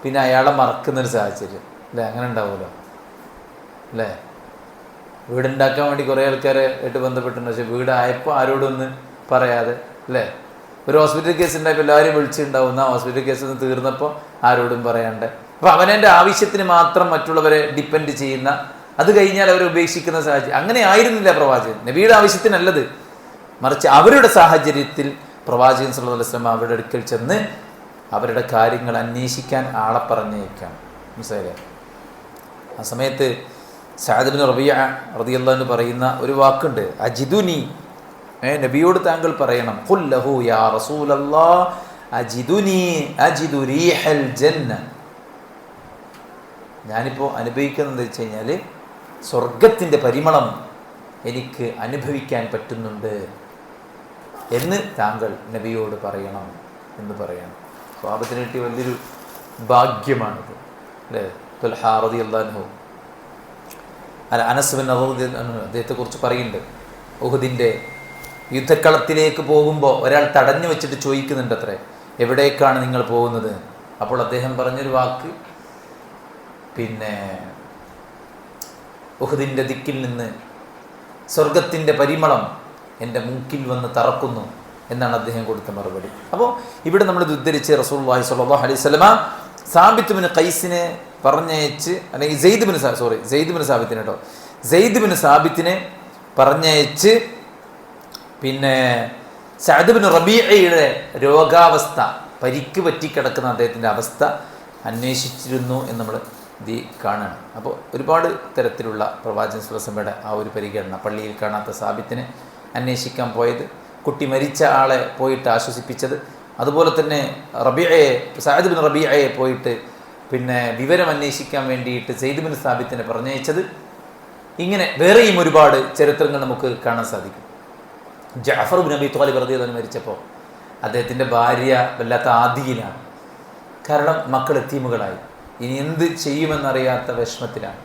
പിന്നെ അയാളെ മറക്കുന്നൊരു സാഹചര്യം അല്ലേ? അങ്ങനെ ഉണ്ടാവുമല്ലോ അല്ലേ? വീടുണ്ടാക്കാൻ വേണ്ടി കുറേ ആൾക്കാരെ ആയിട്ട് ബന്ധപ്പെട്ടിട്ടുണ്ട്. പക്ഷെ വീടായപ്പോൾ ആരോടൊന്ന് പറയാതെ അല്ലേ? ഒരു ഹോസ്പിറ്റൽ കേസ് ഉണ്ടായപ്പോൾ എല്ലാവരും വിളിച്ചിട്ടുണ്ടാവുന്ന ഹോസ്പിറ്റൽ കേസ് ഒന്ന് തീർന്നപ്പോൾ ആരോടും പറയാണ്ട്. അപ്പോൾ അവനവൻ്റെ ആവശ്യത്തിന് മാത്രം മറ്റുള്ളവരെ ഡിപ്പെൻഡ് ചെയ്യുന്ന, അത് കഴിഞ്ഞാൽ അവരെ ഉപേക്ഷിക്കുന്ന സാഹചര്യം. അങ്ങനെ ആയിരുന്നില്ല പ്രവാചകൻ. നബിയുടെ ആവശ്യത്തിനല്ലത്, മറിച്ച് അവരുടെ സാഹചര്യത്തിൽ പ്രവാചകൻ സല്ലല്ലാഹു അലൈഹി വസല്ലം അവരുടെ അടുക്കൽ ചെന്ന് അവരുടെ കാര്യങ്ങൾ അന്വേഷിക്കാൻ ആളെ പറഞ്ഞേക്കാം. മനസ്സിലായില്ലേ? ആ സമയത്ത് സഅദ് ഇബ്നു റബീഅ റളിയല്ലാഹു അൻഹു പറയുന്ന ഒരു വാക്കുണ്ട്, അജിദുനി, നബിയോട് താങ്കൾ പറയണം, ഖുൽ ലഹു യാ റസൂലല്ലാഹ് അജിദുനി അജിദു റീഹൽ ജന്ന. ഞാനിപ്പോൾ അനുഭവിക്കുന്നത് വെച്ച് കഴിഞ്ഞാൽ സ്വർഗത്തിൻ്റെ പരിമളം എനിക്ക് അനുഭവിക്കാൻ പറ്റുന്നുണ്ട് എന്ന് താങ്കൾ നബിയോട് പറയണം എന്ന് പറയണം. സ്വഹാബത്തിന് കിട്ടിയ വലിയൊരു ഭാഗ്യമാണിത് അല്ലേ? തുൽഹാ റളിയല്ലാഹു അൻഹു, അനസ് ബിൻ റളിയല്ലാഹു അൻഹു അദ്ദേഹത്തെക്കുറിച്ച് പറയുന്നുണ്ട്, ഉഹുദിൻ്റെ യുദ്ധക്കളത്തിലേക്ക് പോകുമ്പോൾ ഒരാൾ തടഞ്ഞു വെച്ചിട്ട് ചോദിക്കുന്നുണ്ട് അത്രേ, എവിടേക്കാണ് നിങ്ങൾ പോകുന്നത്? അപ്പോൾ അദ്ദേഹം പറഞ്ഞൊരു വാക്ക്, പിന്നെ ഉഹുദിൻ്റെ ദിക്കിൽ നിന്ന് സ്വർഗത്തിൻ്റെ പരിമളം എൻ്റെ മൂക്കിൽ വന്ന് തറക്കുന്നു എന്നാണ് അദ്ദേഹം കൊടുത്ത മറുപടി. അപ്പോൾ ഇവിടെ നമ്മൾ ഉദ്ധരിച്ച് റസൂലുള്ളാഹി സ്വല്ലല്ലാഹു അലൈഹി വസല്ലമ സാബിത്ത് ബിൻ ഖൈസിനെ പറഞ്ഞയച്ച്, അല്ലെങ്കിൽ സെയ്ദ് ബിൻ സാബിത്തിനെ പറഞ്ഞയച്ച് പിന്നെ സഅദ് ബിൻ റബീഅയുടെ രോഗാവസ്ഥ, പരിക്ക് പറ്റിക്കിടക്കുന്ന അദ്ദേഹത്തിൻ്റെ അവസ്ഥ അന്വേഷിച്ചിരുന്നു എന്ന് നമ്മൾ ഇത് കാണുകയാണ്. അപ്പോൾ ഒരുപാട് തരത്തിലുള്ള പ്രവാചകൻ സ്വല്ലല്ലാഹു അലൈഹി വസല്ലമയുടെ ആ ഒരു പരിഗണന, പള്ളിയിൽ കാണാത്ത സാബിത്തിനെ അന്വേഷിക്കാൻ പോയത്, കുട്ടി മരിച്ച ആളെ പോയിട്ട് ആശ്വസിപ്പിച്ചത്, അതുപോലെ തന്നെ സഅദ് ബിൻ റബീഅയെ പോയിട്ട് പിന്നെ വിവരം അന്വേഷിക്കാൻ വേണ്ടിയിട്ട് സെയ്ദ് ബിൻ സാബിത്തിനെ പറഞ്ഞയച്ചത്, ഇങ്ങനെ വേറെയും ഒരുപാട് ചരിത്രങ്ങൾ നമുക്ക് കാണാൻ സാധിക്കും. ജഅഫർ ബിൻ അബി ത്വാലിബ് റളിയല്ലാഹു അൻഹു മരിച്ചപ്പോൾ അദ്ദേഹത്തിൻ്റെ ഭാര്യ വല്ലാത്ത ആദിയിലാണ്. കാരണം മക്കൾ യതീമുകളായി, ഇനി എന്ത് ചെയ്യുമെന്നറിയാത്ത വിഷമത്തിലാണ്.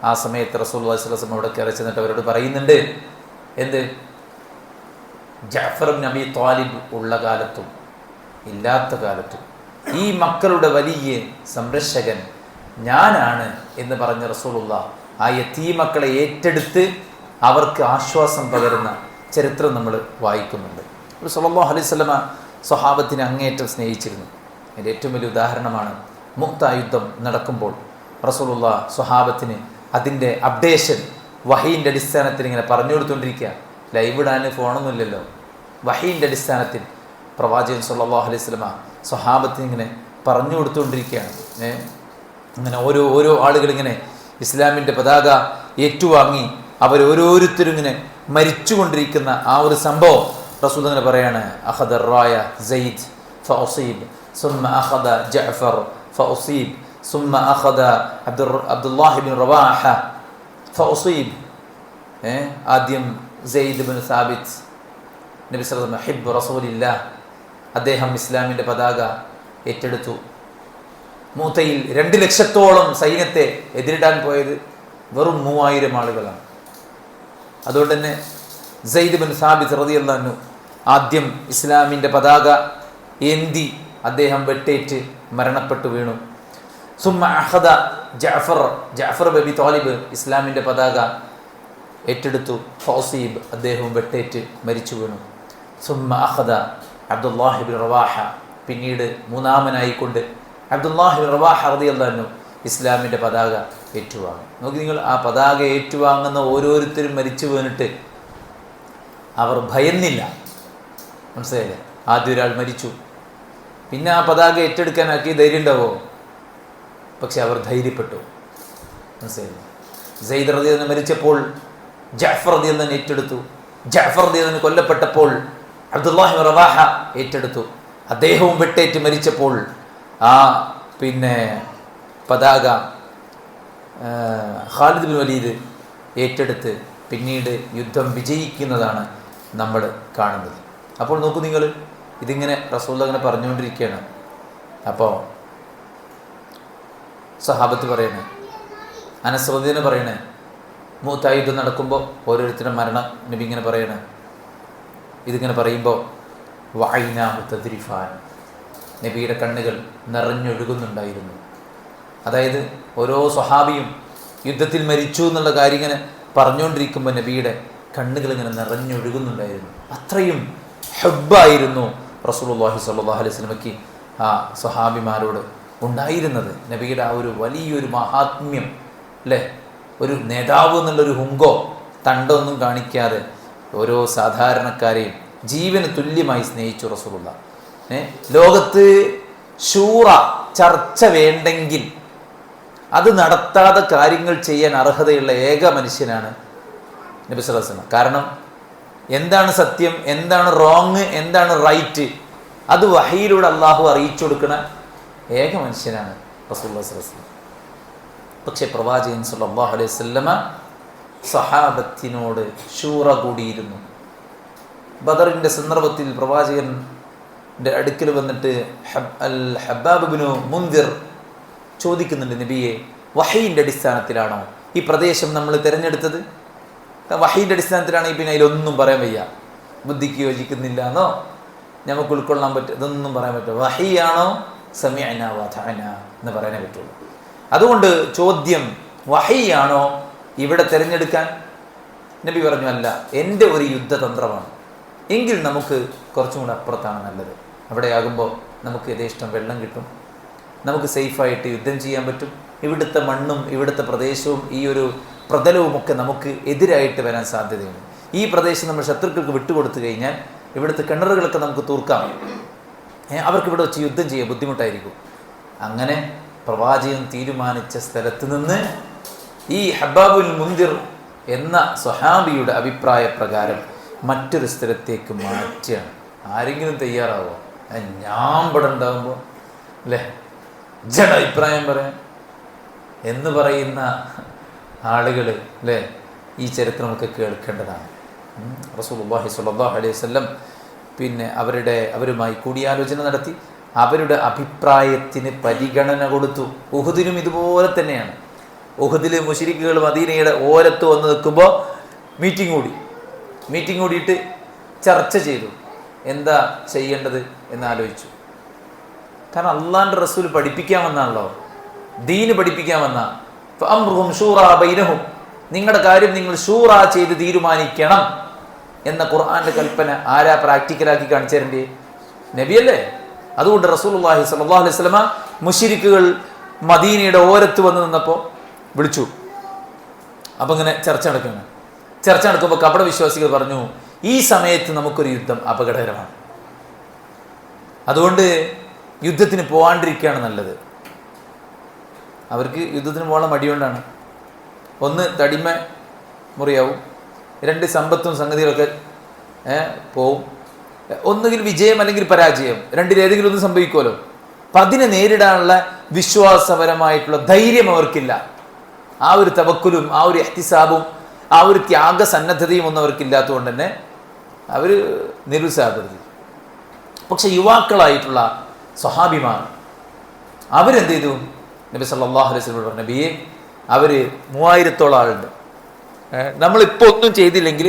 ആ സമയത്ത് റസൂലുള്ളാഹി സ്വല്ലല്ലാഹു അലൈഹി വസല്ലം അവിടെ കയറി ചെന്നിട്ട് അവരോട് പറയുന്നുണ്ട്, എന്ത്, ജഅഫർ ബിൻ അബി ത്വാലിബ് ഉള്ള കാലത്തും ഇല്ലാത്ത കാലത്തും ഈ മക്കളുടെ വലിയ സംരക്ഷകൻ ഞാനാണ് എന്ന് പറഞ്ഞ റസൂലുള്ളാഹി ആ യതീമക്കളെ ഏറ്റെടുത്ത് അവർക്ക് ആശ്വാസം പകരുന്ന ചരിത്രം നമ്മൾ വായിക്കുന്നുണ്ട്. സല്ലല്ലാഹു അലൈഹി വസല്ലമ സ്വഹാബത്തിനെ അങ്ങേയറ്റം സ്നേഹിച്ചിരുന്നു. അതിൻ്റെ ഏറ്റവും വലിയ ഉദാഹരണമാണ് മുഅ്ത യുദ്ധം നടക്കുമ്പോൾ റസൂലുള്ളാഹി സ്വഹാബത്തിന് അതിൻ്റെ അപ്ഡേഷൻ വഹീൻ്റെ അടിസ്ഥാനത്തിൽ ഇങ്ങനെ പറഞ്ഞു കൊടുത്തുകൊണ്ടിരിക്കുക. ലൈവ് ഇടാൻ ഫോണൊന്നുമില്ലല്ലോ. വഹീൻ്റെ അടിസ്ഥാനത്തിൽ പ്രവാചകൻ സല്ലല്ലാഹു അലൈഹി വസല്ലമ സ്വഹാബത്തിന് ഇങ്ങനെ പറഞ്ഞു കൊടുത്തുകൊണ്ടിരിക്കുകയാണ്. അങ്ങനെ ഓരോ ആളുകളിങ്ങനെ ഇസ്ലാമിൻ്റെ പതാക ഏറ്റുവാങ്ങി അവരോരോരുത്തരും ഇങ്ങനെ മരിച്ചുകൊണ്ടിരിക്കുന്ന ആ ഒരു സംഭവം റസൂൽ ഇങ്ങനെ പറയാണ്, അഖദ റായ സെയ്ദ് ഫഉസീബ് സുമ്മ അഖദ ജഅഫർ ഫഉസീബ് സുമ്മ അഖദ അബ്ദുല്ലാഹി ബിൻ റവാഹ ഫഉസീബ്. ആദ്യം സെയ്ദ് ബിൻ സാബിത്ത്, നബി സല്ലല്ലാഹു അലൈഹി വസല്ലം ഹിബ്ബ് റസൂലില്ലാഹ്, അദ്ദേഹം ഇസ്ലാമിൻ്റെ പതാക ഏറ്റെടുത്തു. മൂത്തയിൽ 2 ലക്ഷത്തോളം സൈന്യത്തെ എതിരിടാൻ പോയത് വെറും 3000 ആളുകളാണ്. അതുകൊണ്ട് തന്നെ സെയ്ദ് ബിൻ സാബിത്ത് റളിയല്ലാഹു അൻഹു ആദ്യം ഇസ്ലാമിൻ്റെ പതാക ഏന്തി അദ്ദേഹം വെട്ടേറ്റ് മരണപ്പെട്ടു വീണു. സുമ്മ അഖദ ജഅഫർ ബിൻ അബി ത്വാലിബ് ഇസ്ലാമിൻ്റെ പതാക ഏറ്റെടുത്തു. ഫൗസീബ്, അദ്ദേഹവും വെട്ടേറ്റ് മരിച്ചു വീണു. സുമ്മ അഖദ അബ്ദുല്ലാഹി ബിൻ റവാഹ, പിന്നീട് മൂന്നാമനായിക്കൊണ്ട് അബ്ദുല്ലാഹി ബിൻ റവാഹ റളിയല്ലാഹു അൻഹു ഇസ്ലാമിൻ്റെ പതാക ഏറ്റുവാങ്ങി. നോക്കി നിങ്ങൾ, ആ പതാക ഏറ്റുവാങ്ങുന്ന ഓരോരുത്തരും മരിച്ചു വീണിട്ട് അവർ ഭയന്നില്ല. മനസ്സിലായില്ലേ? ആദ്യം ഒരാൾ മരിച്ചു, പിന്നെ ആ പതാക ഏറ്റെടുക്കാനാക്കി ധൈര്യം ഉണ്ടാവോ? പക്ഷെ അവർ ധൈര്യപ്പെട്ടു. മനസ്സിലായില്ലേ? സെയ്ദ് റളിയല്ലാഹു അൻഹു മരിച്ചപ്പോൾ ജഅഫർ റളിയല്ലാഹു അൻഹു ഏറ്റെടുത്തു. ജഅഫർ റളിയല്ലാഹു അൻഹു കൊല്ലപ്പെട്ടപ്പോൾ അബ്ദുല്ലാഹി ബിൻ റവാഹ ഏറ്റെടുത്തു. അദ്ദേഹവും വെട്ടേറ്റ് മരിച്ചപ്പോൾ ആ പിന്നെ പതാക ഖാലിദ് ബിൻ വലീദ് ഏറ്റെടുത്ത് പിന്നീട് യുദ്ധം വിജയിക്കുന്നതാണ് നമ്മൾ കാണുന്നത്. അപ്പോൾ നോക്കൂ നിങ്ങൾ, ഇതിങ്ങനെ റസൂൽ അങ്ങനെ പറഞ്ഞുകൊണ്ടിരിക്കുകയാണ്. അപ്പോൾ സഹാബത്ത് പറയണേ, അനസ് റളിയല്ലാഹു അൻഹു പറയണേ, മൂത്തായ യുദ്ധം നടക്കുമ്പോൾ ഓരോരുത്തരുടെ മരണം നബി ഇങ്ങനെ പറയണ, ഇതിങ്ങനെ പറയുമ്പോൾ വഅയ്നാഹു തദ്രിഫാൻ, നബിയുടെ കണ്ണുകൾ നിറഞ്ഞൊഴുകുന്നുണ്ടായിരുന്നു. അതായത് ഓരോ സ്വഹാബിയും യുദ്ധത്തിൽ മരിച്ചു എന്നുള്ള കാര്യം ഇങ്ങനെ പറഞ്ഞുകൊണ്ടിരിക്കുമ്പോൾ നബിയുടെ കണ്ണുകൾ ഇങ്ങനെ നിറഞ്ഞൊഴുകുന്നുണ്ടായിരുന്നു. അത്രയും ഹബ്ബായിരുന്നു റസൂലുള്ളാഹി സ്വല്ലല്ലാഹു അലൈഹി വസല്ലമയ്ക്ക് ആ സ്വഹാബിമാരോട് ഉണ്ടായിരുന്നത്. നബിയുടെ ആ ഒരു വലിയൊരു മഹാത്മ്യം അല്ലേ, ഒരു നേതാവ് എന്നുള്ളൊരു ഹുങ്കോ തണ്ടൊന്നും കാണിക്കാതെ ഓരോ സാധാരണക്കാരെയും ജീവന് തുല്യമായി സ്നേഹിച്ചു റസൂലുള്ള. ലോകത്ത് ശൂറ ചർച്ച വേണ്ടെങ്കിൽ അത് നടത്താതെ കാര്യങ്ങൾ ചെയ്യാൻ അർഹതയുള്ള ഏക മനുഷ്യനാണ് നബി സല്ലല്ലാഹു അലൈഹി വസല്ലം. കാരണം എന്താണ് സത്യം, എന്താണ് റോങ്, എന്താണ് റൈറ്റ്, അത് വഹയിലൂടെ അള്ളാഹു അറിയിച്ചു കൊടുക്കുന്ന ഏക മനുഷ്യനാണ് റസൂലുള്ളാഹി സ്വല്ലല്ലാഹു അലൈഹി വസല്ലം. പക്ഷെ പ്രവാചകൻ സല്ലല്ലാഹു അലൈഹി വസല്ലമ സഹാബത്തിനോട് ശൂറ കൂടിയിരുന്നു. ബദറിൻ്റെ സന്ദർഭത്തിൽ പ്രവാചകൻ്റെ അടുക്കൽ വന്നിട്ട് ഹബ്ബാബ് ഇബ്നു മുൻദിർ ചോദിക്കുന്നുണ്ട്, നബിയെ വഹയിൻ്റെ അടിസ്ഥാനത്തിലാണോ ഈ പ്രദേശം നമ്മൾ തിരഞ്ഞെടുത്തത്? വഹയിൻ്റെ അടിസ്ഥാനത്തിലാണെങ്കിൽ പിന്നെ അതിലൊന്നും പറയാൻ വയ്യ, ബുദ്ധിക്ക് യോജിക്കുന്നില്ല എന്നോ നമുക്ക് ഉൾക്കൊള്ളാൻ പറ്റും, ഇതൊന്നും പറയാൻ പറ്റുമോ? വഹിയാണോ സമിഅനാ വഅതഅനാ എന്ന് പറയാനേ പറ്റുള്ളൂ. അതുകൊണ്ട് ചോദ്യം, വഹിയാണോ ഇവിടെ തിരഞ്ഞെടുക്കാൻ? നബി പറഞ്ഞു, അല്ല, എൻ്റെ ഒരു യുദ്ധതന്ത്രമാണ്. എങ്കിൽ നമുക്ക് കുറച്ചും കൂടെ അപ്പുറത്താണ് നല്ലത്. അവിടെയാകുമ്പോൾ നമുക്ക് യഥേഷ്ടം വെള്ളം കിട്ടും, നമുക്ക് സേഫായിട്ട് യുദ്ധം ചെയ്യാൻ പറ്റും. ഇവിടുത്തെ മണ്ണും ഇവിടുത്തെ പ്രദേശവും ഈ ഒരു പ്രതലവുമൊക്കെ നമുക്ക് എതിരായിട്ട് വരാൻ സാധ്യതയുണ്ട്. ഈ പ്രദേശം നമ്മൾ ശത്രുക്കൾക്ക് വിട്ടുകൊടുത്തു കഴിഞ്ഞാൽ ഇവിടുത്തെ കിണറുകളൊക്കെ നമുക്ക് തൂർക്കാം, അവർക്ക് ഇവിടെ വെച്ച് യുദ്ധം ചെയ്യാൻ ബുദ്ധിമുട്ടായിരിക്കും. അങ്ങനെ പ്രവാചകൻ തീരുമാനിച്ച സ്ഥലത്ത് നിന്ന് ഈ ഹബ്ബാബുൽ മുൻദിർ എന്ന സ്വഹാബിയുടെ അഭിപ്രായ പ്രകാരം മറ്റൊരു സ്ഥലത്തേക്ക് മാറ്റുകയാണ്. ആരെങ്കിലും തയ്യാറാവോ? ഞാൻ ഇവിടെ ഉണ്ടാകുമ്പോൾ അല്ലേ ജഡ അഭിപ്രായം പറയാൻ എന്ന് പറയുന്ന ആളുകൾ അല്ലേ, ഈ ചരിത്രമൊക്കെ കേൾക്കേണ്ടതാണ്. റസൂലുള്ളാഹി സ്വല്ലല്ലാഹു അലൈഹി വസല്ലം പിന്നെ അവരുമായി കൂടിയാലോചന നടത്തി, അവരുടെ അഭിപ്രായത്തിന് പരിഗണന കൊടുത്തു. ഉഹുദിനും ഇതുപോലെ തന്നെയാണ്. ഉഹുദിൽ മുശ്രിക്കുകൾ മദീനയുടെ ഓരത്ത് വന്ന് നിൽക്കുമ്പോൾ മീറ്റിംഗ് കൂടിയിട്ട് ചർച്ച ചെയ്തു, എന്താ ചെയ്യേണ്ടത് എന്നാലോചിച്ചു. കാരണം അള്ളാൻ്റെ റസൂൽ പഠിപ്പിക്കാൻ വന്നാണല്ലോ, ദീന് പഠിപ്പിക്കാൻ വന്ന. ഫഅംറുഹും ശൂറാ ബൈനഹും, നിങ്ങളുടെ കാര്യം നിങ്ങൾ ശൂറ ചെയ്ത് തീരുമാനിക്കണം എന്ന ഖുർആന്റെ കൽപ്പന ആരാ പ്രാക്ടിക്കലാക്കി കാണിച്ചു തരണ്ടേ? നബിയല്ലേ. അതുകൊണ്ട് റസൂലുള്ളാഹി സ്വല്ലല്ലാഹു അലൈഹി വസല്ലമ മുശ്രിക്കുകൾ മദീനയുടെ ഓരത്ത് വന്ന് നിന്നപ്പോൾ വിളിച്ചു. അപ്പം ഇങ്ങനെ ചർച്ച നടക്കുമ്പോൾ കപട വിശ്വാസികൾ പറഞ്ഞു, ഈ സമയത്ത് നമുക്കൊരു യുദ്ധം അപകടകരമാണ്, അതുകൊണ്ട് യുദ്ധത്തിന് പോകാണ്ടിരിക്കുകയാണ് നല്ലത്. അവർക്ക് യുദ്ധത്തിന് പോകാനുള്ള മടികൊണ്ടാണ്. ഒന്ന് തടിമ മുറിയാവും, രണ്ട് സമ്പത്തും സംഗതികളൊക്കെ പോവും. ഒന്നുകിൽ വിജയം അല്ലെങ്കിൽ പരാജയം, രണ്ടിലേതെങ്കിലും ഒന്നും സംഭവിക്കുമല്ലോ. അപ്പം അതിനെ നേരിടാനുള്ള വിശ്വാസപരമായിട്ടുള്ള ധൈര്യം അവർക്കില്ല. ആ ഒരു തവക്കുലും ആ ഒരു ഇഹ്തിസാബും ആ ഒരു ത്യാഗസന്നദ്ധതയും ഒന്നും അവർക്കില്ലാത്തതുകൊണ്ട് തന്നെ അവർ നിരുത്സാഹപ്പെടുത്തി. പക്ഷെ യുവാക്കളായിട്ടുള്ള സ്വഹാബിമാർ അവരെന്ത് ചെയ്തു? നബി സല്ലല്ലാഹു അലൈഹി വസല്ലം പറഞ്ഞു, നബിയെ അവർ 3000-ഓളം ആളുണ്ട്, നമ്മളിപ്പോൾ ഒന്നും ചെയ്തില്ലെങ്കിൽ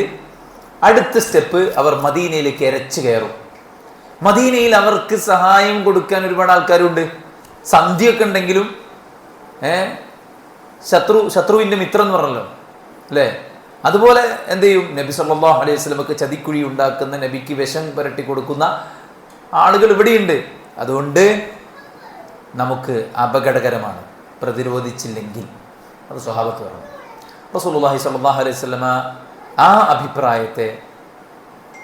അടുത്ത സ്റ്റെപ്പ് അവർ മദീനയിലേക്ക് ഇരച്ചു കയറും. മദീനയിൽ അവർക്ക് സഹായം കൊടുക്കാൻ ഒരുപാട് ആൾക്കാരുണ്ട്. സന്ധിയൊക്കെ ഉണ്ടെങ്കിലും ശത്രുവിൻ്റെ മിത്രം എന്ന് പറഞ്ഞല്ലോ അല്ലേ. അതുപോലെ എന്ത് ചെയ്യും? നബി സല്ലല്ലാഹു അലൈഹി വസല്ലമക്ക് ചതിക്കുഴി ഉണ്ടാക്കുന്ന, നബിക്ക് വിഷം പുരട്ടി കൊടുക്കുന്ന ആളുകൾ ഇവിടെയുണ്ട്. അതുകൊണ്ട് നമുക്ക് അപകടകരമാണ് പ്രതിരോധിച്ചില്ലെങ്കിൽ. അത് സ്വഹാബത്ത് പറഞ്ഞു. റസൂലുള്ളാഹി സ്വല്ലല്ലാഹു അലൈഹി വസല്ലമ ആ അഭിപ്രായത്തെ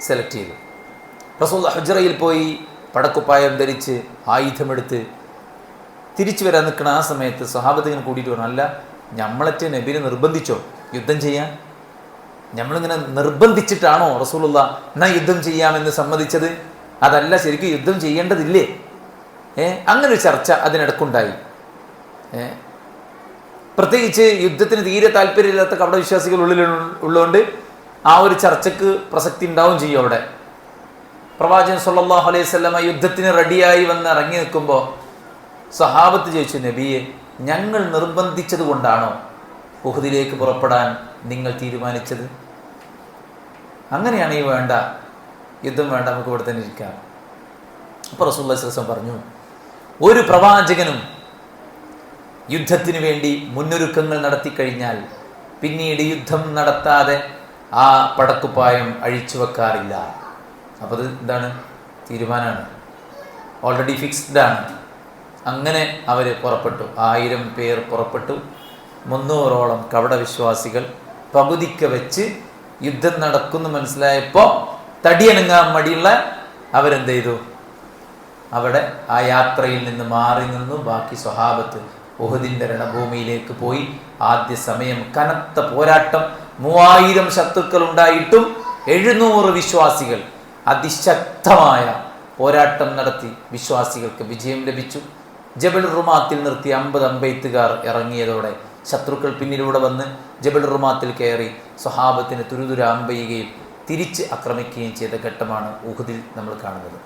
സെലക്ട് ചെയ്തു. റസൂൽ ഹുജ്റയിൽ പോയി പടക്കുപ്പായം ധരിച്ച് ആയുധമെടുത്ത് തിരിച്ചു വരാൻ നിൽക്കുന്ന ആ സമയത്ത് സ്വഹാബത്ത് ഇങ്ങനെ കൂടിയിട്ട് പറഞ്ഞു, അല്ല, നമ്മളൊക്കെ നബിനെ നിർബന്ധിച്ചോ യുദ്ധം ചെയ്യാൻ? നമ്മളിങ്ങനെ നിർബന്ധിച്ചിട്ടാണോ റസൂലുള്ള എന്നാ യുദ്ധം ചെയ്യാമെന്ന് സമ്മതിച്ചത്? അതല്ല, ശരിക്കും യുദ്ധം ചെയ്യേണ്ടതില്ലേ? അങ്ങനെ ഒരു ചർച്ച അതിനിടക്കുണ്ടായി. പ്രത്യേകിച്ച് യുദ്ധത്തിന് തീരെ താല്പര്യമില്ലാത്ത കപടവിശ്വാസികൾ ഉള്ളതുകൊണ്ട് ആ ഒരു ചർച്ചക്ക് പ്രസക്തി ഉണ്ടാവും ചെയ്യും. അവിടെ പ്രവാചകൻ സല്ലല്ലാഹു അലൈഹി വസല്ലമ യുദ്ധത്തിന് റെഡിയായി വന്ന് ഇറങ്ങി നിൽക്കുമ്പോൾ സഹാബത്ത് ചോദിച്ചു, നബിയെ, ഞങ്ങൾ നിർബന്ധിച്ചത് കൊണ്ടാണോ ഉഹുദിലേക്ക് പുറപ്പെടാൻ നിങ്ങൾ തീരുമാനിച്ചത്? അങ്ങനെയാണെങ്കിൽ വേണ്ട, യുദ്ധം വേണ്ട, നമുക്ക് ഇവിടെ തന്നെ ഇരിക്കാം. അപ്പോൾ റസൂലുള്ളാഹി സ്വല്ലല്ലാഹു അലൈഹി വസല്ലം പറഞ്ഞു, ഒരു പ്രവാചകനും യുദ്ധത്തിന് വേണ്ടി മുന്നൊരുക്കങ്ങൾ നടത്തിക്കഴിഞ്ഞാൽ പിന്നീട് യുദ്ധം നടത്താതെ ആ പടക്കുപ്പായം അഴിച്ചു വെക്കാറില്ല. അപ്പോൾ അത് എന്താണ്? തീരുമാനമാണ്, ഓൾറെഡി ഫിക്സ്ഡ് ആണ്. അങ്ങനെ അവർ പുറപ്പെട്ടു. 1000 പേർ പുറപ്പെട്ടു. 300ഓളം കപടവിശ്വാസികൾ പകുതിക്ക് വെച്ച് യുദ്ധം നടക്കുന്നു മനസ്സിലായപ്പോൾ തടിയനങ്ങാൻ മടിയുള്ള അവരെന്ത് ചെയ്തു? അവിടെ ആ യാത്രയിൽ നിന്ന് മാറി നിന്നു. ബാക്കി സ്വഹാബത്ത് ഉഹദിന്റെ രണഭൂമിയിലേക്ക് പോയി. ആദ്യ സമയം കനത്ത പോരാട്ടം. 3000 ശത്രുക്കൾ ഉണ്ടായിട്ടും 700 വിശ്വാസികൾ അതിശക്തമായ പോരാട്ടം നടത്തി വിശ്വാസികൾക്ക് വിജയം ലഭിച്ചു. ജബൽ റുമാത്തിൽ നിർത്തി 50 അമ്പെയ്ത്തുകാർ ഇറങ്ങിയതോടെ ശത്രുക്കൾ പിന്നിലൂടെ വന്ന് ജബൽ റുമാത്തിൽ കയറി സ്വഹാബത്തിന് തുരുതുര അമ്പെയ്യുകയും തിരിച്ച് ആക്രമിക്കുകയും ചെയ്ത ഘട്ടമാണ് ഉഹദിൽ നമ്മൾ കാണുന്നത്.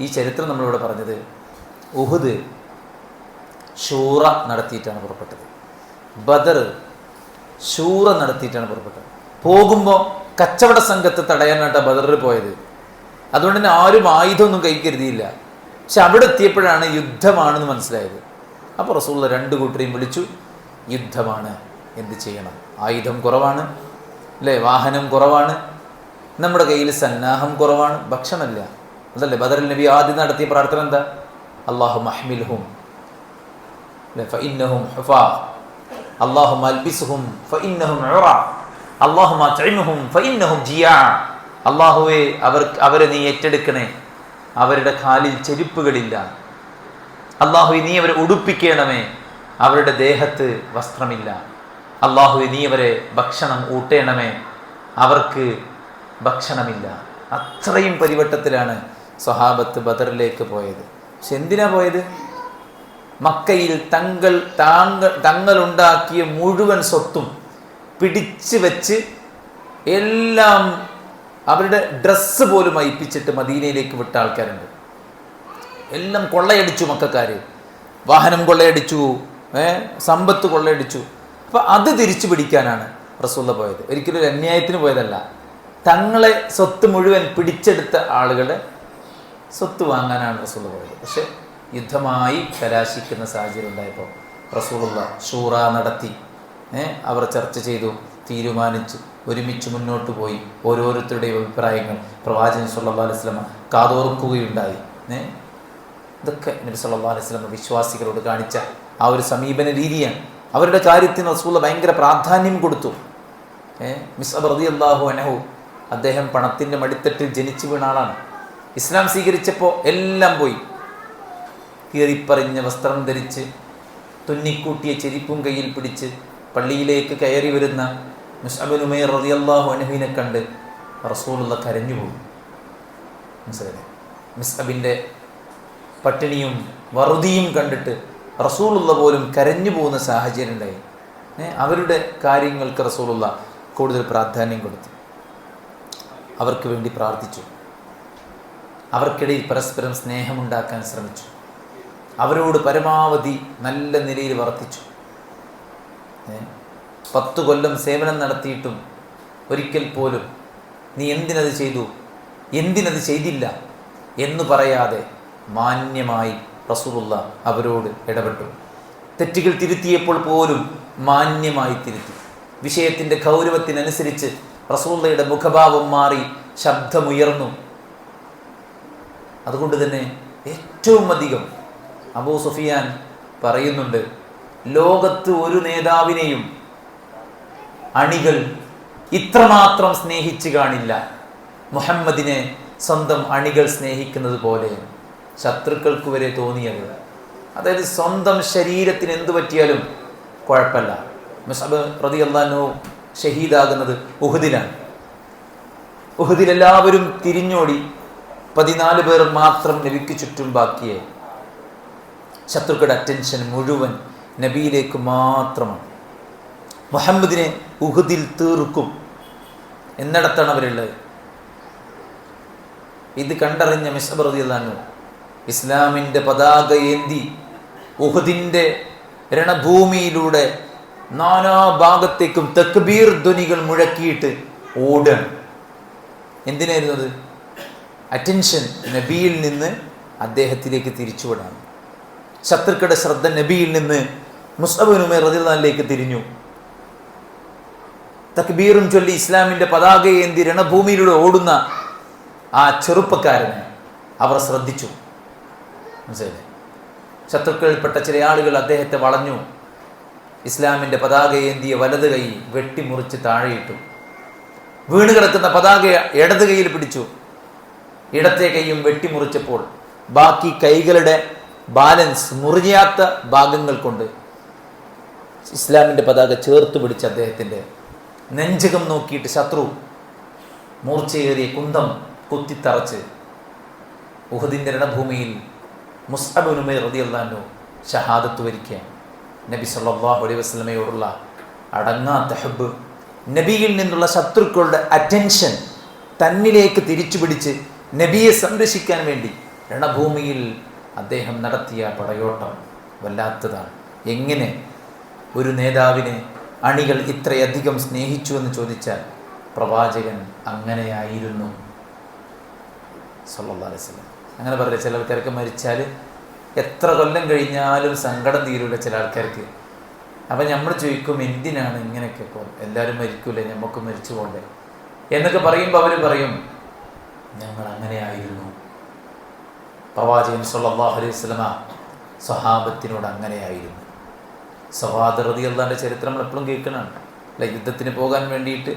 ഈ ചരിത്രം നമ്മളിവിടെ പറഞ്ഞത് ഉഹദ് ശൂറ നടത്തിയിട്ടാണ് പുറപ്പെട്ടത്. ബദർ ശൂറ നടത്തിയിട്ടാണ് പുറപ്പെട്ടത്. പോകുമ്പോൾ കച്ചവട സംഘത്തെ തടയാനായിട്ടാണ് ബദറിൽ പോയത്. അതുകൊണ്ട് തന്നെ ആരും ആയുധമൊന്നും കൈ കരുതിയില്ല. പക്ഷെ അവിടെ എത്തിയപ്പോഴാണ് യുദ്ധമാണെന്ന് മനസ്സിലായത്. അപ്പോൾ റസൂലുള്ളാഹി 2 കൂട്ടരെയും വിളിച്ചു. യുദ്ധമാണ്, എന്ത് ചെയ്യണം? ആയുധം കുറവാണ് അല്ലേ, വാഹനം കുറവാണ്, നമ്മുടെ കയ്യിൽ സന്നാഹം കുറവാണ്, ഭക്ഷണമില്ല. അതല്ലേ ബദറിൽ നബി ആദ്യം നടത്തിയ പ്രാർത്ഥന എന്താ? അല്ലാഹുമ്മ അഹ്മിൽഹും ഫഇന്നഹും ഹുഫാ, അല്ലാഹുമ്മ അൽബിസ്ഹും ഫഇന്നഹും ഉറാ, അല്ലാഹുമ്മ അത്ഇംഹും ഫഇന്നഹും ജിയാ. അല്ലാഹുവേ, അവരെ നീ ഏറ്റെടുക്കണേ, അവരുടെ കാലിൽ ചെരുപ്പുകളില്ല. അല്ലാഹുവേ, നീ അവരെ ഉടുപ്പിക്കണമേ, അവരുടെ ദേഹത്ത് വസ്ത്രമില്ല. അല്ലാഹുവേ, നീ അവരെ ഭക്ഷണം ഊട്ടേണമേ, അവർക്ക് ഭക്ഷണമില്ല. അത്രയും പരിവട്ടത്തിലാണ് സ്വഹാബത്ത് ബദറിലേക്ക് പോയത്. പക്ഷെ എന്തിനാ പോയത്? മക്കയിൽ തങ്ങളുണ്ടാക്കിയ മുഴുവൻ സ്വത്തും പിടിച്ചു വെച്ച് എല്ലാം അവരുടെ ഡ്രസ്സ് പോലും അയപ്പിച്ചിട്ട് മദീനയിലേക്ക് വിട്ട ആൾക്കാരുണ്ട്. എല്ലാം കൊള്ളയടിച്ചു മക്കക്കാർ. വാഹനം കൊള്ളയടിച്ചു, സമ്പത്ത് കൊള്ളയടിച്ചു. അപ്പം അത് തിരിച്ചു പിടിക്കാനാണ് റസൂലുള്ളാഹി പോയത്. ഒരിക്കലും ഒരു അന്യായത്തിന് പോയതല്ല. തങ്ങളെ സ്വത്ത് മുഴുവൻ പിടിച്ചെടുത്ത ആളുകളുടെ സ്വത്ത് വാങ്ങാനാണ് റസൂലുള്ളാഹി പോയത്. പക്ഷെ യുദ്ധമായി കലാശിക്കുന്ന സാഹചര്യം ഉണ്ടായപ്പോൾ റസൂലുള്ളാഹി ശൂറ നടത്തി. അവർ ചർച്ച ചെയ്തു, തീരുമാനിച്ചു, ഒരുമിച്ച് മുന്നോട്ട് പോയി. ഓരോരുത്തരുടെയും അഭിപ്രായങ്ങൾ പ്രവാചകൻ സല്ലല്ലാഹു അലൈഹി വസല്ലം കാതോർക്കുകയുണ്ടായി. ഇതൊക്കെ നബി സല്ലല്ലാഹു അലൈഹി വസല്ലം വിശ്വാസികളോട് കാണിച്ച ആ ഒരു സമീപന രീതിയാണ്. അവരുടെ കാര്യത്തിന് റസൂലുള്ളാഹി ഭയങ്കര പ്രാധാന്യം കൊടുത്തു. മിസ്അബ് റളിയല്ലാഹു അൻഹു, അദ്ദേഹം പണത്തിൻ്റെ മടിത്തട്ടിൽ ജനിച്ചു വീണ ആളാണ്. ഇസ്ലാം സ്വീകരിച്ചപ്പോൾ എല്ലാം പോയി. കീറിപ്പറിഞ്ഞ വസ്ത്രം ധരിച്ച് തുന്നിക്കൂട്ടിയ ചെരിപ്പും കയ്യിൽ പിടിച്ച് പള്ളിയിലേക്ക് കയറി വരുന്ന മുസ്അബ് ഇബ്നു ഉമൈർ റളിയല്ലാഹു അൻഹുവിനെ കണ്ട് റസൂലുള്ളാഹി കരഞ്ഞുപോയി. മനസ്സിലായില്ലേ? മുസ്അബിൻ്റെ പട്ടിണിയും വറുതിയും കണ്ടിട്ട് റസൂലുള്ളാഹി പോലും കരഞ്ഞു പോകുന്ന സാഹചര്യം ഉണ്ടായി. അവരുടെ കാര്യങ്ങൾക്ക് റസൂലുള്ളാഹി കൂടുതൽ പ്രാധാന്യം കൊടുത്തു. അവർക്ക് വേണ്ടി പ്രാർത്ഥിച്ചു. അവർക്കിടയിൽ പരസ്പരം സ്നേഹമുണ്ടാക്കാൻ ശ്രമിച്ചു. അവരോട് പരമാവധി നല്ല നിലയിൽ വർത്തിച്ചു. 10 കൊല്ലം സേവനം നടത്തിയിട്ടും ഒരിക്കൽ പോലും നീ എന്തിനത് ചെയ്തു, എന്തിനത് ചെയ്തില്ല എന്ന് പറയാതെ മാന്യമായി റസൂലുള്ളാഹി അവരോട് ഇടപെട്ടു. തെറ്റുകൾ തിരുത്തിയപ്പോൾ പോലും മാന്യമായി തിരുത്തി. വിഷയത്തിൻ്റെ ഗൗരവത്തിനനുസരിച്ച് റസൂലുള്ളാഹിയുടെ മുഖഭാവം മാറി, ശബ്ദമുയർന്നു. അതുകൊണ്ട് തന്നെ ഏറ്റവും അധികം അബൂ സുഫിയാൻ പറയുന്നുണ്ട്, ലോകത്ത് ഒരു നേതാവിനെയും അണികൾ ഇത്രമാത്രം സ്നേഹിച്ചു കാണില്ല, മുഹമ്മദിനെ സ്വന്തം അണികൾ സ്നേഹിക്കുന്നത് പോലെ. ശത്രുക്കൾക്ക് വരെ തോന്നിയത്, അതായത് സ്വന്തം ശരീരത്തിന് എന്തു പറ്റിയാലും കുഴപ്പമില്ല. മുസ്അബ് റളിയല്ലാഹു അൻഹു ഷഹീദാകുന്നത് ഉഹദിലാണ്. ഉഹദിൽ എല്ലാവരും തിരിഞ്ഞോടി. 14 പേർ മാത്രം നബിക്ക് ചുറ്റും ബാക്കിയായി. ശത്രുക്കളുടെ അറ്റൻഷൻ മുഴുവൻ നബിയിലേക്ക് മാത്രമാണ്. മുഹമ്മദിനെ ഉഹദിൽ തീർക്കും എന്നിടത്താണ് അവരുള്ളത്. ഇത് കണ്ടറിഞ്ഞ മുസ്അബ് റളിയല്ലാഹു അൻഹു ഇസ്ലാമിൻ്റെ പതാക ഏന്തി ഉഹദിൻ്റെ രണഭൂമിയിലൂടെ നാനാ ഭാഗത്തേക്കും തക്ബീർ ധ്വനികൾ മുഴക്കിയിട്ട് ഓടണം. എന്തിനായിരുന്നു അത്? അറ്റൻഷൻ നബിയിൽ നിന്ന് അദ്ദേഹത്തിലേക്ക് തിരിച്ചുവിടാണ്. ശത്രുക്കളുടെ ശ്രദ്ധ നബിയിൽ നിന്ന് മുസ്അബ് ഇബ്നു ഉമൈർ റളിയല്ലാഹു അൻഹുവിലേക്ക് തിരിഞ്ഞു. തക്ബീറും ചൊല്ലി ഇസ്ലാമിന്റെ പതാകയേന്തി രണഭൂമിയിലൂടെ ഓടുന്ന ആ ചെറുപ്പക്കാരനെ അവർ ശ്രദ്ധിച്ചു. മനസ്സിലായില്ലേ? ശത്രുക്കളിൽപ്പെട്ട ചില ആളുകൾ അദ്ദേഹത്തെ വളഞ്ഞു. ഇസ്ലാമിന്റെ പതാകയേന്തിയ വലത് കൈ വെട്ടിമുറിച്ച് താഴെയിട്ടു. വീണ് കിടക്കുന്ന പതാക ഇടത് കൈയിൽ പിടിച്ചു. ഇടത്തെ കൈയും വെട്ടിമുറിച്ചപ്പോൾ ബാക്കി കൈകളുടെ ബാലൻസ് മുറിയാത്ത ഭാഗങ്ങൾ കൊണ്ട് ഇസ്ലാമിന്റെ പതാക ചേർത്ത് പിടിച്ച് അദ്ദേഹത്തിന്റെ നെഞ്ചകം നോക്കിയിട്ട് ശത്രു മൂർച്ചയേറിയ കുന്തം കുത്തിത്തറച്ച് ഉഹദിന്റെ രണഭൂമിയിൽ മുസ്അബ് ഇബ്നു ഉമൈർ റളിയല്ലാഹു അൻഹു ഷഹാദത്ത് വരിക്കുകയാണ്. നബി സല്ലല്ലാഹു അലൈഹി വസല്ലമയോടുള്ള അടങ്ങാത്ത ഹബ്ബ്, നബിയിൽ നിന്നുള്ള ശത്രുക്കളുടെ അറ്റൻഷൻ തന്നിലേക്ക് തിരിച്ചു പിടിച്ച് നബിയെ സംരക്ഷിക്കാൻ വേണ്ടി രണഭൂമിയിൽ അദ്ദേഹം നടത്തിയ പടയോട്ടം വല്ലാത്തതാണ്. എങ്ങനെ ഒരു നേതാവിനെ അണികൾ ഇത്രയധികം സ്നേഹിച്ചു എന്ന് ചോദിച്ചാൽ പ്രവാചകൻ അങ്ങനെയായിരുന്നു സല്ലല്ലാഹു അലൈഹി വസല്ലം. അങ്ങനെ പറയില്ല, ചില ആൾക്കാർക്ക് മരിച്ചാൽ എത്ര കൊല്ലം കഴിഞ്ഞാലും സങ്കടം തീരൂല ചില ആൾക്കാർക്ക്. അപ്പം നമ്മൾ ചോദിക്കും, എന്തിനാണ് ഇങ്ങനെയൊക്കെ? ഇപ്പോൾ എല്ലാവരും മരിക്കൂലേ, നമുക്ക് മരിച്ചു പോകണ്ടേ എന്നൊക്കെ പറയുമ്പോൾ അവർ പറയും, ഞങ്ങൾ അങ്ങനെയായിരുന്നു. പ്രവാചകൻ സല്ലല്ലാഹു അലൈഹി വസല്ലമ സ്വഹാബത്തിനോട് അങ്ങനെയായിരുന്നു. സവാദ് റളിയല്ലാഹു അൻഹുവിന്റെ ചരിത്രം നമ്മൾ എപ്പോഴും കേൾക്കണതാണ്. അല്ല, യുദ്ധത്തിന് പോകാൻ വേണ്ടിയിട്ട്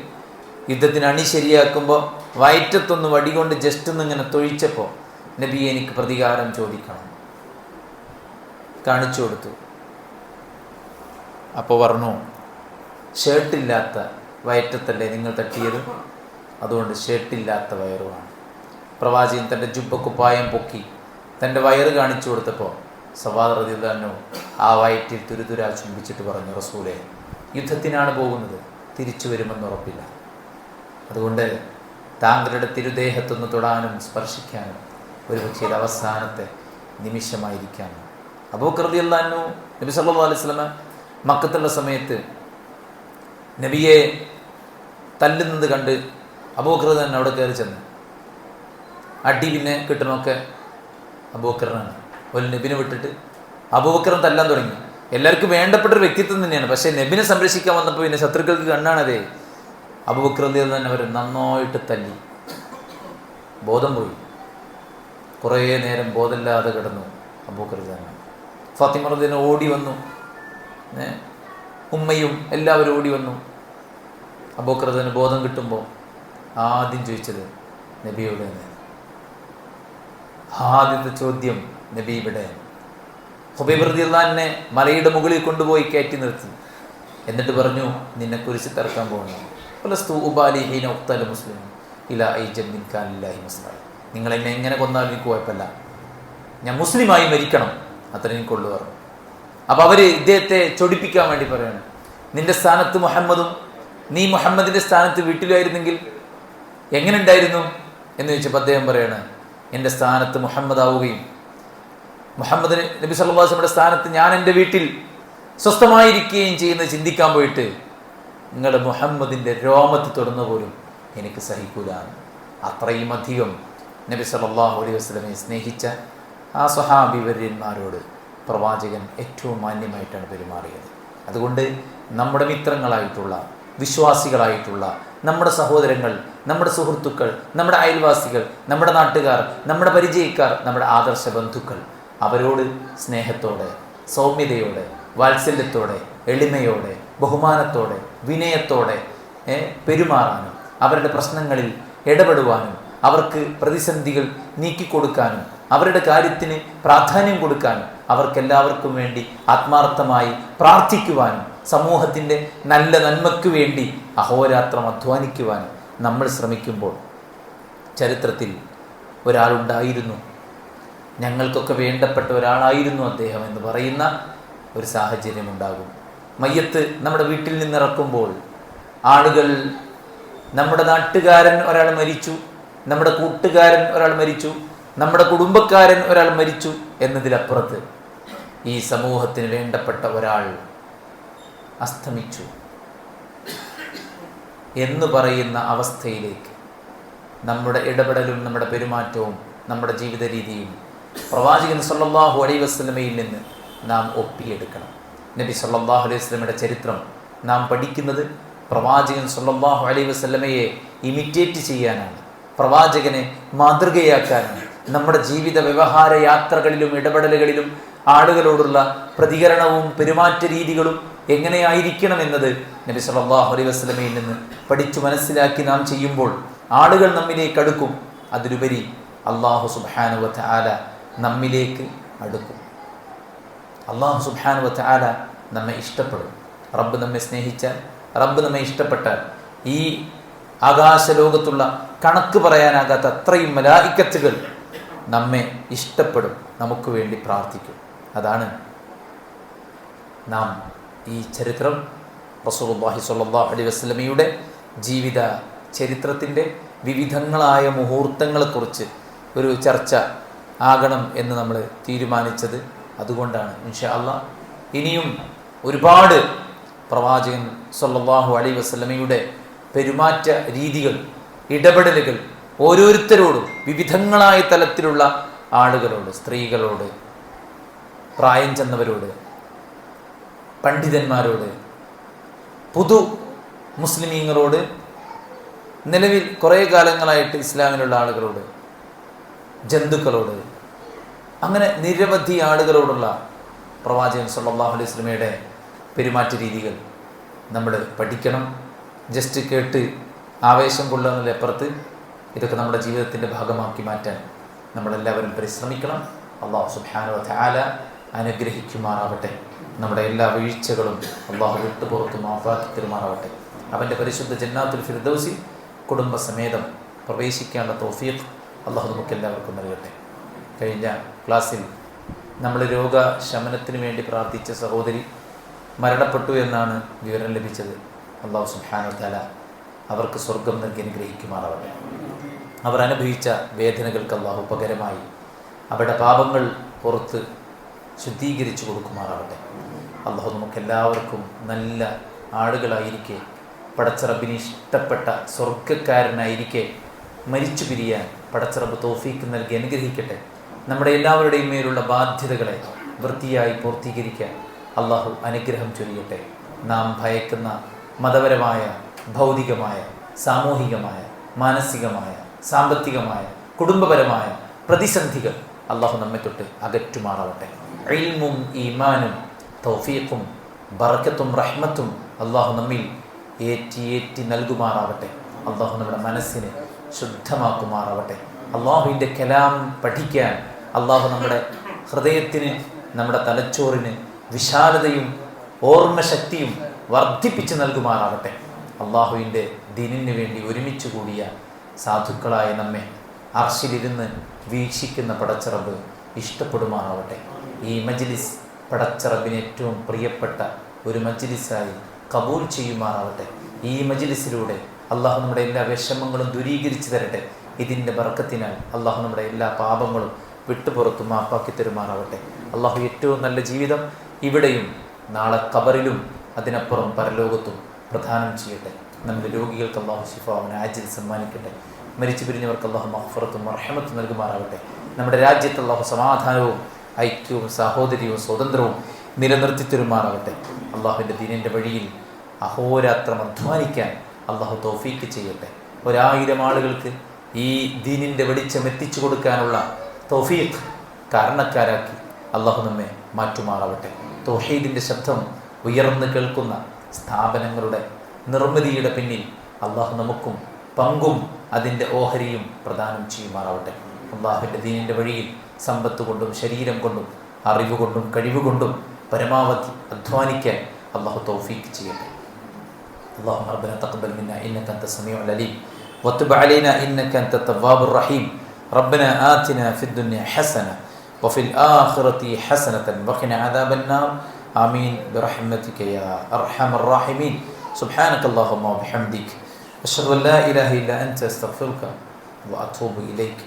യുദ്ധത്തിന് അണി ശരിയാക്കുമ്പോൾ വയറ്റത്തൊന്ന് വടികൊണ്ട് ജസ്റ്റ് ഒന്ന് ഇങ്ങനെ തൊഴിച്ചപ്പോൾ നബിയെ എനിക്ക് പ്രതികാരം ചോദിക്കണം കാണിച്ചു കൊടുത്തു. അപ്പോൾ പറഞ്ഞു, ഷർട്ടില്ലാത്ത വയറ്റത്തല്ലേ നിങ്ങൾ തട്ടിയത്, അതുകൊണ്ട് ഷർട്ടില്ലാത്ത വയറുമാണ്. പ്രവാചകൻ തൻ്റെ ജുബ്ബക്കുപ്പായം പൊക്കി തൻ്റെ വയറ് കാണിച്ചു കൊടുത്തപ്പോൾ സവാദ് റളിയല്ലാഹു അൻഹു ആ വയറ്റിൽ തുരുതുരാ ചുംബിച്ചിട്ട് പറഞ്ഞു, റസൂലേ, യുദ്ധത്തിനാണ് പോകുന്നത്, തിരിച്ചു വരുമെന്ന് ഉറപ്പില്ല. അതുകൊണ്ട് താങ്കളുടെ തിരുദേഹത്തൊന്ന് തൊടാനും സ്പർശിക്കാനും ഒരുപക്ഷെ ഇത് അവസാനത്തെ നിമിഷമായിരിക്കാം. അബൂബക്കർ റളിയല്ലാഹു അൻഹു നബി സല്ലല്ലാഹു അലൈഹി വസല്ലം മക്കത്തുള്ള സമയത്ത് നബിയെ തല്ലുന്നത് കണ്ട് അബൂബക്കർ തന്നെ അവിടെ കയറി ചെന്ന് അടി പിന്നെ കിട്ടണമൊക്കെ അബൂബക്കറിനാണ്. ഒരു നബിനെ വിട്ടിട്ട് അബൂബക്കറും തല്ലാൻ തുടങ്ങി. എല്ലാവർക്കും വേണ്ടപ്പെട്ട ഒരു വ്യക്തിത്വം തന്നെയാണ്. പക്ഷേ നബിനെ സംരക്ഷിക്കാൻ വന്നപ്പോൾ പിന്നെ ശത്രുക്കൾക്ക് കണ്ണാണതേ. അബൂബക്കർ റളിയല്ലാഹു അൻഹു അവർ നന്നായിട്ട് തല്ലി, ബോധം പോയി. കുറേ നേരം ബോധമില്ലാതെ കിടന്നു അബൂബക്കർ റളിയല്ലാഹു അൻഹു. ഫാത്തിമ റളിയല്ലാഹു അൻഹ ഓടി വന്നു, ഉമ്മയും എല്ലാവരും ഓടി വന്നു. അബൂബക്കർ റളിയല്ലാഹു അൻഹു ബോധം കിട്ടുമ്പോൾ ആദ്യം ചോദിച്ചത് നബിയോട് തന്നെ. ആദ്യത്തെ ചോദ്യം നബി ഇവിടെ. ഹുബൈബ് റളിയല്ലാഹു അൻഹുവിനെ മലയുടെ മുകളിൽ കൊണ്ടുപോയി കയറ്റി നിർത്തി. എന്നിട്ട് പറഞ്ഞു, നിന്നെ കുരിശ് തറക്കാൻ പോകുന്നു. നിങ്ങൾ എന്നെ എങ്ങനെ കൊന്നാലും എനിക്ക് കുഴപ്പമില്ല, ഞാൻ മുസ്ലിമായി മരിക്കണം, അത്ര എനിക്കുള്ളു പറഞ്ഞു. അപ്പോൾ അവർ ഇദ്ദേഹത്തെ ചൊടിപ്പിക്കാൻ വേണ്ടി പറയാണ്, നിന്റെ സ്ഥാനത്ത് മുഹമ്മദും നീ മുഹമ്മദിൻ്റെ സ്ഥാനത്ത് വീട്ടിലായിരുന്നെങ്കിൽ എങ്ങനെ ഉണ്ടായിരുന്നു എന്ന് ചോദിച്ചപ്പോൾ അദ്ദേഹം പറയാണ്, എൻ്റെ സ്ഥാനത്ത് മുഹമ്മദ് ആവുകയും മുഹമ്മദിന് നബി സല്ലല്ലാഹു അലൈഹി വസല്ലമയുടെ സ്ഥാനത്ത് ഞാൻ എൻ്റെ വീട്ടിൽ സ്വസ്ഥമായിരിക്കുകയും ചെയ്യുന്നത് ചിന്തിക്കാൻ പോയിട്ട് നിങ്ങൾ മുഹമ്മദിൻ്റെ രോമത്ത് തൊടുന്ന പോലും എനിക്ക് സഹിക്കൂലാണ്. അത്രയും അധികം നബി സല്ലല്ലാഹു അലൈഹി വസല്ലമയെ സ്നേഹിച്ച ആ സ്വഹാബിവര്യന്മാരോട് പ്രവാചകൻ ഏറ്റവും മാന്യമായിട്ടാണ് പെരുമാറിയത്. അതുകൊണ്ട് നമ്മുടെ മിത്രങ്ങളായിട്ടുള്ള വിശ്വാസികളായിട്ടുള്ള നമ്മുടെ സഹോദരങ്ങൾ, നമ്മുടെ സുഹൃത്തുക്കൾ, നമ്മുടെ അയൽവാസികൾ, നമ്മുടെ നാട്ടുകാർ, നമ്മുടെ പരിചയക്കാർ, നമ്മുടെ ആദർശ ബന്ധുക്കൾ, അവരോട് സ്നേഹത്തോടെ, സൗമ്യതയോടെ, വാത്സല്യത്തോടെ, എളിമയോടെ, ബഹുമാനത്തോടെ, വിനയത്തോടെ പെരുമാറാനും അവരുടെ പ്രശ്നങ്ങളിൽ ഇടപെടുവാനും അവർക്ക് പ്രതിസന്ധികൾ നീക്കിക്കൊടുക്കാനും അവരുടെ കാര്യത്തിന് പ്രാധാന്യം കൊടുക്കാനും അവർക്കെല്ലാവർക്കും വേണ്ടി ആത്മാർത്ഥമായി പ്രാർത്ഥിക്കുവാനും സമൂഹത്തിൻ്റെ നല്ല നന്മയ്ക്ക് വേണ്ടി അഹോരാത്രം അധ്വാനിക്കുവാനും നമ്മൾ ശ്രമിക്കുമ്പോൾ ചരിത്രത്തിൽ ഒരാളുണ്ടായിരുന്നു, ഞങ്ങൾക്കൊക്കെ വേണ്ടപ്പെട്ട ഒരാളായിരുന്നു അദ്ദേഹം എന്ന് പറയുന്ന ഒരു സാഹചര്യം ഉണ്ടാകും. മയ്യത്ത് നമ്മുടെ വീട്ടിൽ നിന്നിറക്കുമ്പോൾ ആളുകൾ നമ്മുടെ നാട്ടുകാരൻ ഒരാൾ മരിച്ചു, നമ്മുടെ കൂട്ടുകാരൻ ഒരാൾ മരിച്ചു, നമ്മുടെ കുടുംബക്കാരൻ ഒരാൾ മരിച്ചു എന്നതിലപ്പുറത്ത് ഈ സമൂഹത്തിന് വേണ്ടപ്പെട്ട ഒരാൾ അസ്തമിച്ചു എന്ന് പറയുന്ന അവസ്ഥയിലേക്ക് നമ്മുടെ ഇടപെടലും നമ്മുടെ പെരുമാറ്റവും നമ്മുടെ ജീവിത രീതിയും പ്രവാചകൻ സല്ലല്ലാഹു അലൈഹി വസല്ലമയിൽ നിന്ന് നാം ഒപ്പിയെടുക്കണം. നബി സല്ലല്ലാഹു അലൈഹി വസല്ലമയുടെ ചരിത്രം നാം പഠിക്കുന്നത് പ്രവാചകൻ സല്ലല്ലാഹു അലൈഹി വസല്ലമയെ ഇമിറ്റേറ്റ് ചെയ്യാനാണ്, പ്രവാചകനെ മാതൃകയാക്കാനാണ്. നമ്മുടെ ജീവിത വ്യവഹാര യാത്രകളിലും ഇടപെടലുകളിലും ആളുകളോടുള്ള പ്രതികരണവും പെരുമാറ്റ രീതികളും എങ്ങനെയായിരിക്കണമെന്നത് നബി സല്ലല്ലാഹു അലൈഹി വസല്ലമയിൽ നിന്ന് പഠിച്ചു മനസ്സിലാക്കി നാം ചെയ്യുമ്പോൾ ആളുകൾ നമ്മിലേക്ക് അടുക്കും. അതിലുപരി അല്ലാഹു സുബ്ഹാനഹു വ തആല നമ്മിലേക്ക് അടുക്കും. അല്ലാഹു സുബ്ഹാനഹു വ തആല നമ്മെ ഇഷ്ടപ്പെടും. റബ്ബ് നമ്മെ സ്നേഹിച്ചാൽ, റബ്ബ് നമ്മെ ഇഷ്ടപ്പെട്ടാൽ ഈ ആകാശലോകത്തുള്ള കണക്ക് പറയാനാകാത്ത അത്രയും മലായിക്കത്തുകൾ നമ്മെ ഇഷ്ടപ്പെടും, നമുക്ക് വേണ്ടി പ്രാർത്ഥിക്കും. അതാണ് നാം ഈ ചരിത്രം റസൂലുള്ളാഹി സ്വല്ലല്ലാഹു അലൈഹി വസല്ലമയുടെ ജീവിത ചരിത്രത്തിൻ്റെ വിവിധങ്ങളായ മുഹൂർത്തങ്ങളെക്കുറിച്ച് ഒരു ചർച്ച ആകണം എന്ന് നമ്മൾ തീരുമാനിച്ചത്. അതുകൊണ്ടാണ് ഇൻഷാ അല്ലാഹ് ഇനിയും ഒരുപാട് പ്രവാചകൻ സ്വല്ലല്ലാഹു അലൈഹി വസല്ലമയുടെ പെരുമാറ്റ രീതികൾ, ഇടപെടലുകൾ ഓരോരുത്തരോടും വിവിധങ്ങളായ തലത്തിലുള്ള ആളുകളോട്, സ്ത്രീകളോട്, പ്രായം ചെന്നവരോട്, പണ്ഡിതന്മാരോട്, പുതു മുസ്ലിമീങ്ങളോട്, നിലവിൽ കുറേ കാലങ്ങളായിട്ട് ഇസ്ലാമിലുള്ള ആളുകളോട്, ജന്തുക്കളോട്, അങ്ങനെ നിരവധി ആളുകളോടുള്ള പ്രവാചകൻ സല്ലല്ലാഹു അലൈഹി വസല്ലമയുടെ പെരുമാറ്റ രീതികൾ നമ്മൾ പഠിക്കണം. ജസ്റ്റ് കേട്ട് ആവേശം കൊള്ളുക എന്നതിലപ്പുറത്ത് ഇതൊക്കെ നമ്മുടെ ജീവിതത്തിൻ്റെ ഭാഗമാക്കി മാറ്റാൻ നമ്മളെല്ലാവരും പരിശ്രമിക്കണം. അല്ലാഹു സുബ്ഹാനഹു വ തആല അനുഗ്രഹിക്കുമാറാവട്ടെ. നമ്മുടെ എല്ലാ വീഴ്ചകളും അല്ലാഹു വിട്ടുപുറത്ത് മാഫാക്കി തരുമാറാവട്ടെ. അവൻ്റെ പരിശുദ്ധ ജന്നാത്തുൽ ഫിർദൗസിൽ കുടുംബസമേതം പ്രവേശിക്കാനുള്ള തൗഫീഖ് അല്ലാഹു നമുക്കെല്ലാവർക്കും നൽകട്ടെ. കഴിഞ്ഞ ക്ലാസ്സിൽ നമ്മൾ രോഗശമനത്തിന് വേണ്ടി പ്രാർത്ഥിച്ച സഹോദരി മരണപ്പെട്ടു എന്നാണ് വിവരം ലഭിച്ചത്. അല്ലാഹു സുബ്ഹാനഹു വ തആല അവർക്ക് സ്വർഗം നൽകി അനുഗ്രഹിക്കുമാറാവട്ടെ. അവർ അനുഭവിച്ച വേദനകൾക്ക് അല്ലാഹു പകരമായി അവരുടെ പാപങ്ങൾ പുറത്ത് ശുദ്ധീകരിച്ചു കൊടുക്കുമാറാവട്ടെ. അല്ലാഹു നമുക്കെല്ലാവർക്കും നല്ല ആളുകളായിരിക്കെ, പടച്ചറബിന് ഇഷ്ടപ്പെട്ട സ്വർഗക്കാരനായിരിക്കെ മരിച്ചു പിരിയാൻ പടച്ചറബ് തൗഫീക്ക് നൽകി അനുഗ്രഹിക്കട്ടെ. നമ്മുടെ എല്ലാവരുടെയും മേലുള്ള ബാധ്യതകളെ വൃത്തിയായി പൂർത്തീകരിക്കാൻ അല്ലാഹു അനുഗ്രഹം ചൊരിയട്ടെ. നാം ഭയക്കുന്ന മതപരമായ, ഭൗതികമായ, സാമൂഹികമായ, മാനസികമായ, സാമ്പത്തികമായ, കുടുംബപരമായ പ്രതിസന്ധികൾ അല്ലാഹു നമ്മെ തൊട്ട് അകറ്റുമാറാവട്ടെ. ഇൽമും ഈമാനും തൗഫീഖും ബറക്കത്തും റഹ്മത്തും അല്ലാഹു നമ്മിൽ ഏറ്റി നൽകുമാറാവട്ടെ. അല്ലാഹു നമ്മുടെ മനസ്സിനെ ശുദ്ധമാക്കുമാറാവട്ടെ. അല്ലാഹുവിൻ്റെ കലാം പഠിക്കാൻ അല്ലാഹു നമ്മുടെ ഹൃദയത്തിന്, നമ്മുടെ തലച്ചോറിന് വിശാലതയും ഓർമ്മശക്തിയും വർദ്ധിപ്പിച്ച് നൽകുമാറാവട്ടെ. അല്ലാഹുവിൻ്റെ ദീനിന് വേണ്ടി ഒരുമിച്ച് കൂടിയ സാധുക്കളായ നമ്മെ അർശിലിരുന്ന് വീക്ഷിക്കുന്ന പടച്ചറബ് ഇഷ്ടപ്പെടുമാറാവട്ടെ. ഈ മജ്ലിസ് പടച്ചറബിന് ഏറ്റവും പ്രിയപ്പെട്ട ഒരു മജ്ലിസായി കബൂൽ ചെയ്യുമാറാവട്ടെ. ഈ മജ്ലിസിലൂടെ അല്ലാഹു നമ്മുടെ എല്ലാ വിഷമങ്ങളും ദൂരീകരിച്ചു തരട്ടെ. ഇതിൻ്റെ ബർക്കത്തിനാൽ അല്ലാഹു നമ്മുടെ എല്ലാ പാപങ്ങളും വിട്ടുപുറത്തും മാപ്പാക്കി തരുമാറാവട്ടെ. അല്ലാഹു ഏറ്റവും നല്ല ജീവിതം ഇവിടെയും നാളെ ഖബറിലും അതിനപ്പുറം പരലോകത്തും പ്രദാനം ചെയ്യട്ടെ. നമ്മുടെ രോഗികൾക്ക് അല്ലാഹു ശിഫാവിന് ആജിൽ സമ്മാനിക്കട്ടെ. മരിച്ചു പിരിഞ്ഞവർക്ക് അല്ലാഹു മഗ്ഫിറത്തും റഹ്മത്തും നൽകുമാറാവട്ടെ. നമ്മുടെ രാജ്യത്ത് അല്ലാഹു സമാധാനവും ഐക്യവും സാഹോദര്യവും സ്വാതന്ത്ര്യവും നിലനിർത്തി തരുമാറാവട്ടെ. അല്ലാഹുവിൻ്റെ ദീനിൻ്റെ വഴിയിൽ അഹോരാത്രം അധ്വാനിക്കാൻ അല്ലാഹു തൗഫീക്ക് ചെയ്യട്ടെ. 1000 ആളുകൾക്ക് ഈ ദീനിൻ്റെ വെളിച്ചം എത്തിച്ചു കൊടുക്കാനുള്ള തൗഫീഖ് കാരണക്കാരാക്കി അല്ലാഹു നമ്മെ മാറ്റുമാറാവട്ടെ. തൗഹീദിൻ്റെ ശബ്ദം ഉയർന്നു കേൾക്കുന്ന സ്ഥാപനങ്ങളുടെ നിർമ്മിതിയുടെ പിന്നിൽ അല്ലാഹു നമുക്കും പങ്കും അതിൻ്റെ ഓഹരിയും പ്രദാനം ചെയ്യുമാറാവട്ടെ. അല്ലാഹുവിൻ്റെ ദീനിൻ്റെ വഴിയിൽ സമ്പത്ത് കൊണ്ടും ശരീരം കൊണ്ടും അറിവ് കൊണ്ടും കഴിവ് കൊണ്ടും പരമാവധി അധ്വാനിക്കാൻ അല്ലാഹു തൗഫീഖ് ചെയ്യട്ടെ. اللهم ربنا تقبل منا إنك أنت السميع العليم وتب علينا إنك أنت التواب الرحيم. ربنا آتنا في الدنيا حسنة وفي الآخرة حسنة وقنا عذاب النار. آمين برحمتك يا أرحم الراحمين. سبحانك اللهم وبحمدك أشهد أن لا إله إلا أنت أستغفرك وأتوب إليك.